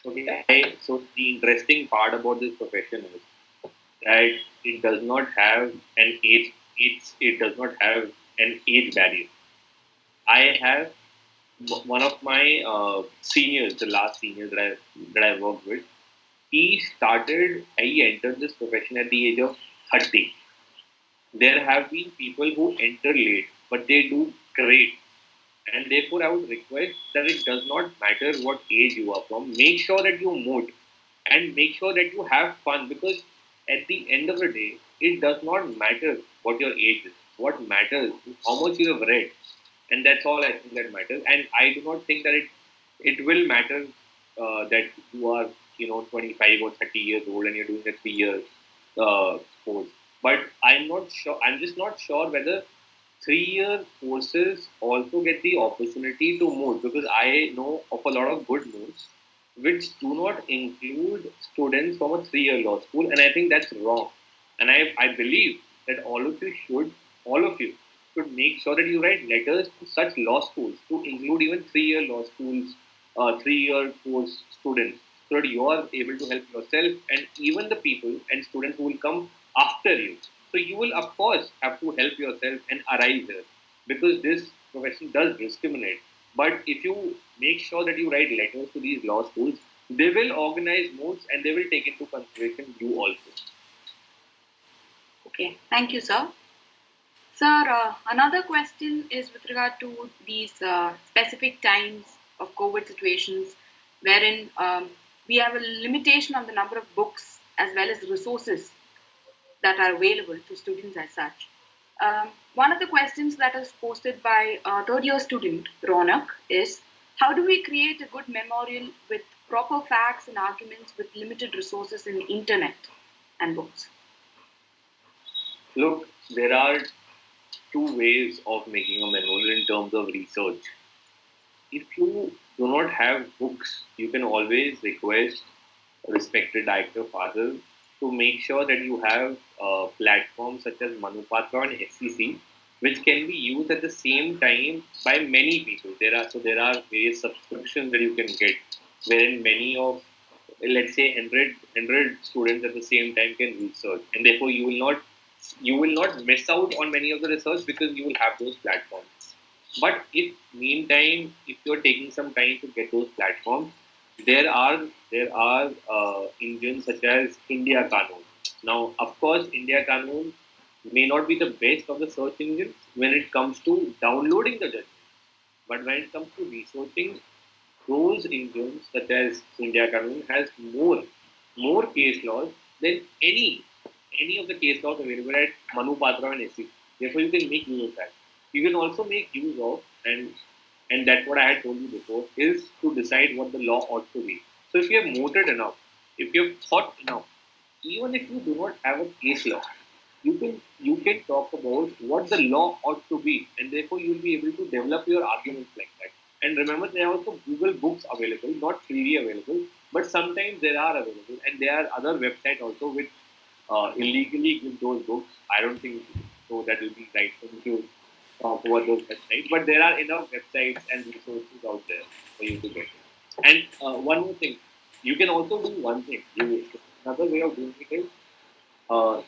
E: Okay, so the interesting part about this profession is that it does not have an age. It does not have an age barrier. I have one of my seniors, the last senior that I worked with. He entered this profession at the age of 30. There have been people who enter late, but they do great. And therefore, I would request that it does not matter what age you are from. Make sure that you moot and make sure that you have fun, because at the end of the day, it does not matter what your age is. What matters is how much you have read, and that's all I think that matters. And I do not think that it will matter that you are 25 or 30 years old and you're doing a 3 year course. But I'm not sure. I'm just not sure whether 3 year courses also get the opportunity to move, because I know of a lot of good moves which do not include students from a 3 year law school, and I think that's wrong. And I believe that all of you should make sure that you write letters to such law schools to include even 3 year law schools, 3 year course students, so that you are able to help yourself and even the people and students who will come after you. So you will, of course, have to help yourself and arise here, because this profession does discriminate. But if you make sure that you write letters to these law schools, they will organize modes and they will take into consideration you also.
F: Okay, thank you, sir. Sir, another question is with regard to these specific times of COVID situations wherein we have a limitation on the number of books as well as resources that are available to students as such. One of the questions that is posted by a third year student, Ronak, is how do we create a good memorial with proper facts and arguments with limited resources in the internet and books?
E: Look, there are two ways of making a memorial in terms of research. If you do not have books, you can always request respected director father to make sure that you have platforms such as Manupatra and SCC, which can be used at the same time by many people. There are various subscriptions that you can get, wherein many of, let's say, 100 students at the same time can research, and therefore you will not miss out on many of the research because you will have those platforms. But if you're taking some time to get those platforms, there are engines such as India Kanun. Now, of course, India Kanun may not be the best of the search engines when it comes to downloading the judgment, but when it comes to researching, those engines such as India Kanun has more case laws than any of the case laws available at Manu Patra and SC. Therefore, you can make use of that. You can also make use of, and that's what I had told you before, is to decide what the law ought to be. So if you have mooted enough, if you have thought enough, even if you do not have a case law, you can talk about what the law ought to be, and therefore you will be able to develop your arguments like that. And remember, there are also Google books available, not freely available, but sometimes there are available, and there are other websites also which illegally give those books. I don't think so that will be right for me to talk about those websites, but there are enough websites and resources out there for you to get it. And one more thing, you can also do one thing. Another way of doing it is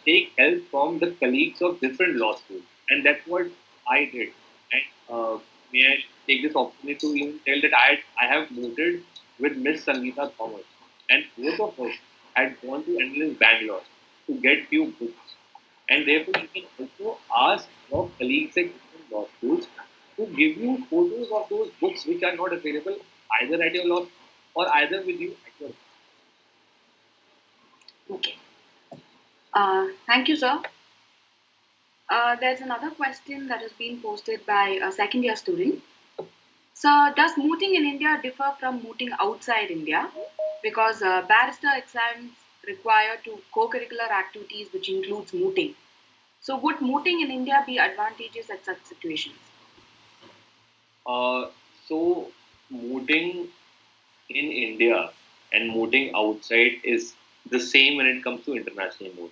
E: take help from the colleagues of different law schools, and that's what I did. And may I take this opportunity to even tell that I have mooted with Miss Sangeeta Thomas, and both of us had gone to NLS Bangalore to get few books, and therefore you can also ask your colleagues at different law schools to give you photos of those books which are not available either at your law or either with you at your.
F: Okay. Thank you, sir. There's another question that has been posted by a second year student. So, does mooting in India differ from mooting outside India? Because barrister exams require to co-curricular activities which includes mooting. So, would mooting in India be advantageous at such situations?
E: So mooting in India and mooting outside is the same when it comes to international moot.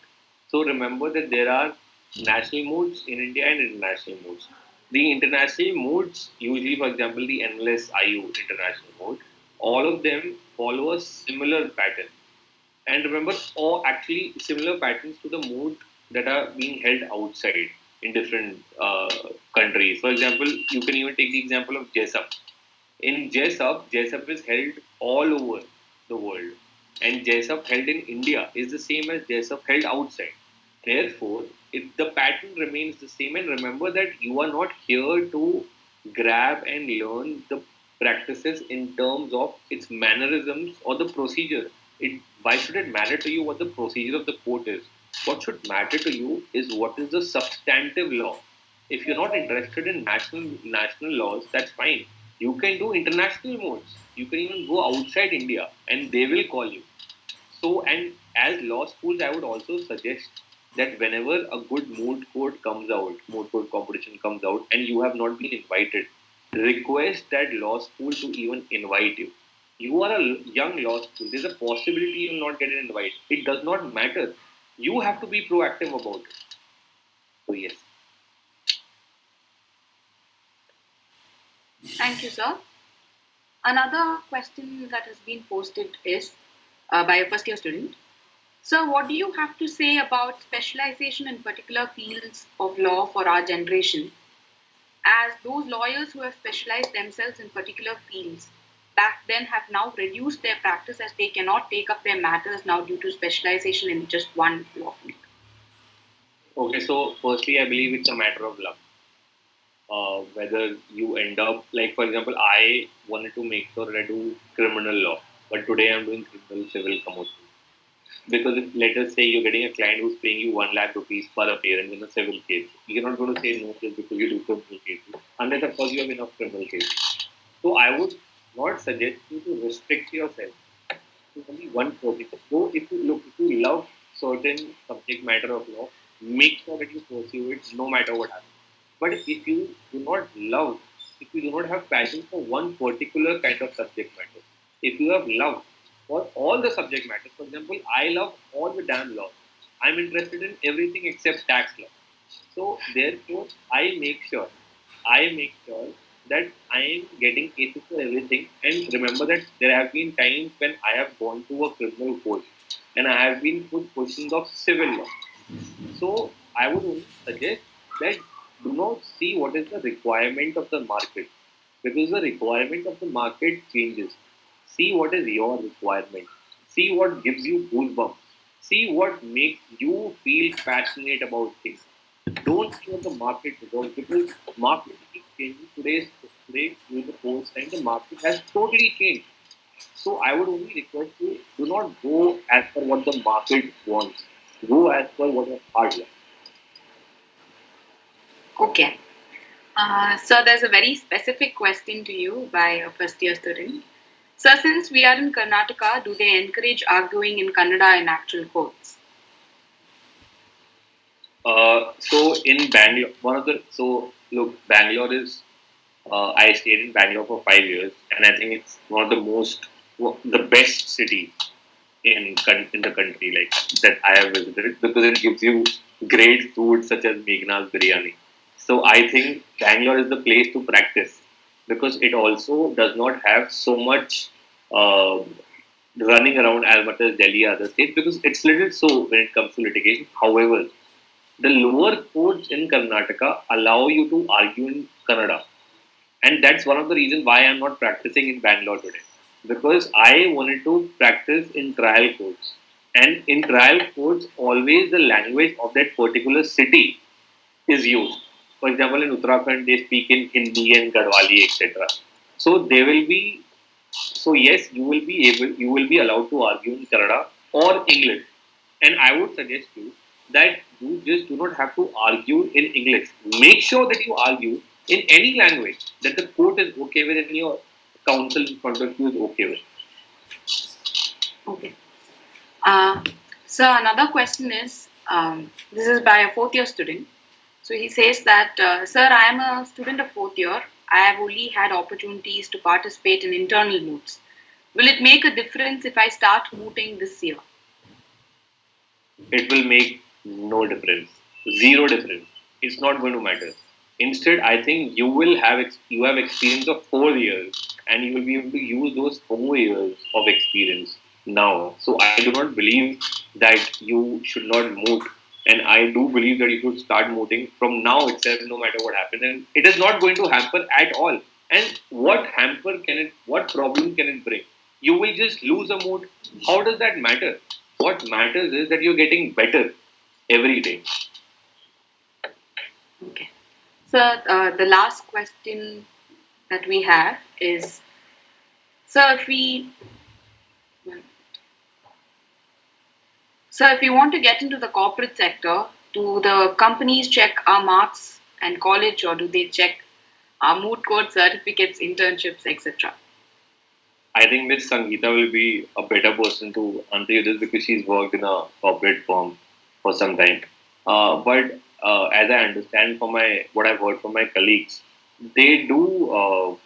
E: So remember that there are national moots in India and international moots. The international moots, usually for example the NLS IU international moot, all of them follow a similar pattern. And remember, all actually similar patterns to the mood that are being held outside in different countries. For example, you can even take the example of Jessup. In Jessup is held all over the world, and Jessup held in India is the same as Jessup held outside. Therefore, if the pattern remains the same, and remember that you are not here to grab and learn the practices in terms of its mannerisms or the procedure. Why should it matter to you what the procedure of the court is? What should matter to you is what is the substantive law. If you're not interested in national laws, that's fine. You can do international modes. You can even go outside India, and they will call you. So, and as law schools, I would also suggest that whenever a good moot court competition comes out, and you have not been invited, request that law school to even invite you. You are a young law school. There's a possibility you will not get an invite. It does not matter. You have to be proactive about it. So yes.
F: Thank you, sir. Another question that has been posted is by a first year student. Sir, what do you have to say about specialization in particular fields of law for our generation, as those lawyers who have specialized themselves in particular fields back then have now reduced their practice as they cannot take up their matters now due to specialization in just one law field?
E: Okay, so firstly, I believe it's a matter of luck. Whether you end up, like for example, I wanted to make sure that I do criminal law, but today I'm doing criminal civil commotion. Because if, let us say you're getting a client who's paying you 1 lakh rupees per appearance in a civil case, you're not going to say no just because you do criminal cases, unless of course you have enough criminal cases. So I would not suggest you to restrict yourself to only one topic. So if you love certain subject matter of law, make sure that you pursue it no matter what happens. But if you do not love, if you do not have passion for one particular kind of subject matter, if you have love for all the subject matters, for example, I love all the damn laws. I'm interested in everything except tax law. So therefore, I make sure that I am getting cases for everything. And remember that there have been times when I have gone to a criminal court and I have been put questions of civil law. So I would only suggest that do not see what is the requirement of the market, because the requirement of the market changes. See what is your requirement. See what gives you goosebumps. See what makes you feel passionate about things. Don't see what the market results, because market keeps changing. Today with the post time, the market has totally changed. So I would only request you, do not go as per what the market wants. Go as per what your heart wants.
F: Okay. So there's a very specific question to you by a first year student. So since we are in Karnataka, do they encourage arguing in Kannada in actual courts?
E: So in Bangalore, Bangalore is. I stayed in Bangalore for 5 years, and I think it's one of the best city in the country, like that I have visited, because it gives you great food such as Meghna's biryani. So I think Bangalore is the place to practice, because it also does not have so much uh, running around as much as Delhi or other states, because it's little so when it comes to litigation. However, the lower courts in Karnataka allow you to argue in Kannada, and that's one of the reasons why I'm not practicing in Bangalore today, because I wanted to practice in trial courts, and in trial courts always the language of that particular city is used. For example, in Uttarakhand they speak in Hindi and Gadwali, etc. So they will be, so yes, you will be allowed to argue in Kannada or English. And I would suggest you that you just do not have to argue in English. Make sure that you argue in any language that the court is okay with and your counsel in front of you is okay with.
F: Okay. So another question is, this is by a fourth year student. So he says that, sir, I am a student of fourth year. I have only had opportunities to participate in internal moots. Will it make a difference if I start mooting this year?
E: It will make no difference, zero difference. It's not going to matter. Instead, I think you have experience of 4 years, and you will be able to use those 4 years of experience now. So I do not believe that you should not moot, and I do believe that you should start mooting from now itself, no matter what happens. And it is not going to hamper at all. And what problem can it bring? You will just lose a moot. How does that matter? What matters is that you're getting better every day.
F: Okay. So the last question that we have is, so if we if we want to get into the corporate sector, do the companies check our marks and college, or do they check our moot court certificates, internships, etc.?
E: I think Miss Sangeeta will be a better person to answer you this because she's worked in a corporate firm for some time. But as I understand from my what I've heard from my colleagues, they do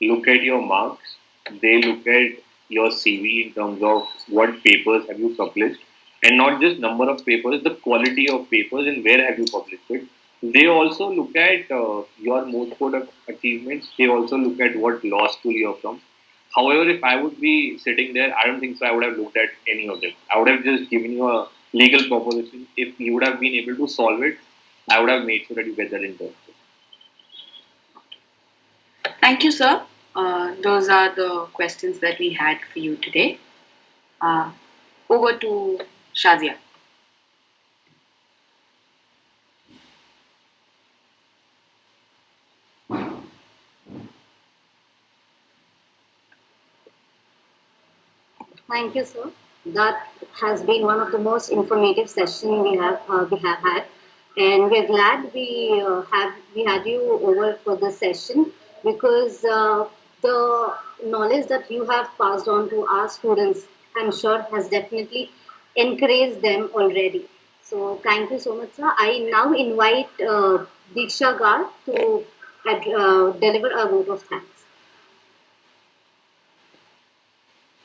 E: look at your marks. They look at your CV in terms of what papers have you published, and not just number of papers, the quality of papers and where have you published it. They also look at your most code of achievements. They also look at what law school you're from. However, if I would be sitting there, I don't think so. I would have looked at any of them. I would have just given you a legal proposition. If you would have been able to solve it, I would have made sure that you get that internship.
F: Thank you, sir. Those are the questions that we had for you today. Over to Shazia.
B: Thank you, sir. That has been one of the most informative sessions we have had, and we're glad we had you over for this session because the knowledge that you have passed on to our students, I'm sure, has definitely encouraged them already. So thank you so much, sir. I now invite Diksha Gar to deliver a vote of thanks.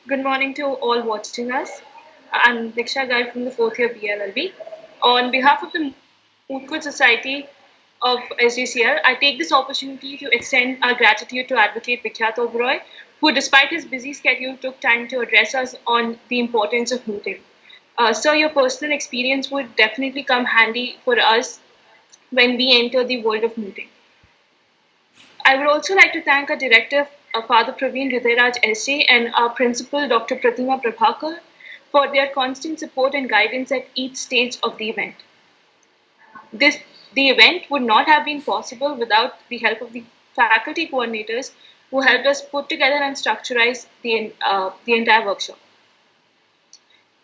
G: Good morning to all watching us. I'm Diksha Gai from the fourth year BLLB. On behalf of the Mooting Society of SGCL, I take this opportunity to extend our gratitude to Advocate Vikhyat Oberoi, who, despite his busy schedule, took time to address us on the importance of mooting. Sir, your personal experience would definitely come handy for us when we enter the world of mooting. I would also like to thank our director, Father Praveen Hridayraj SA, and our principal, Dr. Pratima Prabhakar, for their constant support and guidance at each stage of the event. The event would not have been possible without the help of the faculty coordinators who helped us put together and structurize the entire workshop.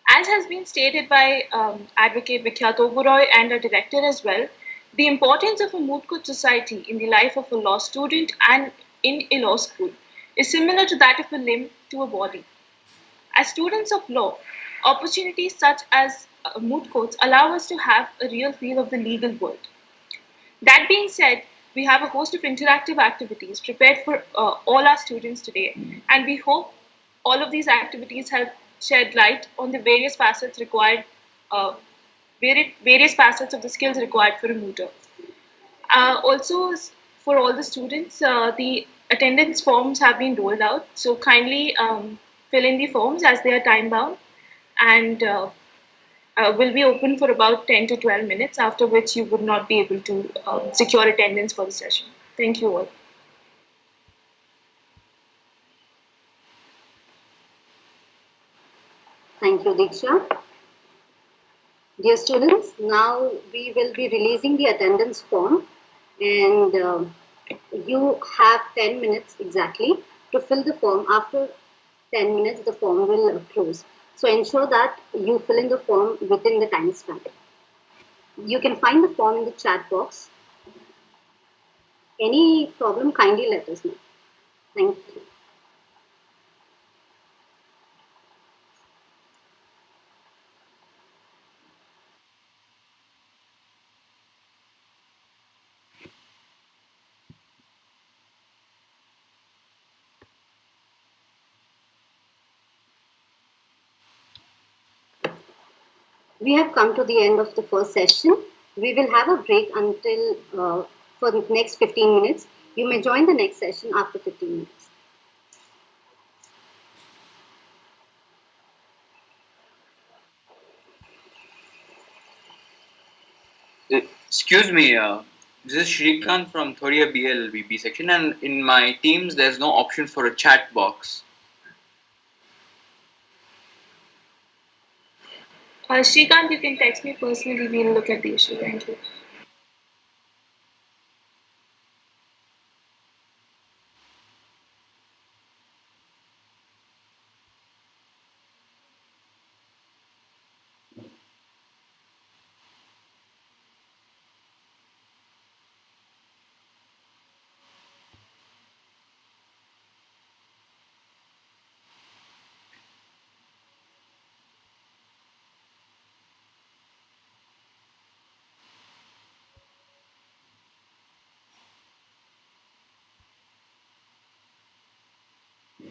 G: As has been stated by Advocate Vikhyat Oberoi and our director as well, the importance of a moot court society in the life of a law student and in a law school is similar to that of a limb to a body. As students of law, opportunities such as moot courts allow us to have a real feel of the legal world. That being said, we have a host of interactive activities prepared for all our students today, and we hope all of these activities have shed light on the various facets required, various facets of the skills required for a mooter. Also, for all the students, the attendance forms have been rolled out, so kindly fill in the forms as they are time bound, and will be open for about 10 to 12 minutes, after which you would not be able to secure attendance for the session. Thank you all.
B: Thank you, Diksha. Dear students, now we will be releasing the attendance form, and you have 10 minutes exactly to fill the form. After 10 minutes, the form will close. So ensure that you fill in the form within the time span. You can find the form in the chat box. Any problem, kindly let us know. Thank you. We have come to the end of the first session. We will have a break until for the next 15 minutes. You may join the next session after 15 minutes.
H: Excuse me, this is Shrikant from third year BLLB section, and in my Teams there's no option for a chat box.
G: Shrikant, you can text me personally. We'll look at the issue. Thank you.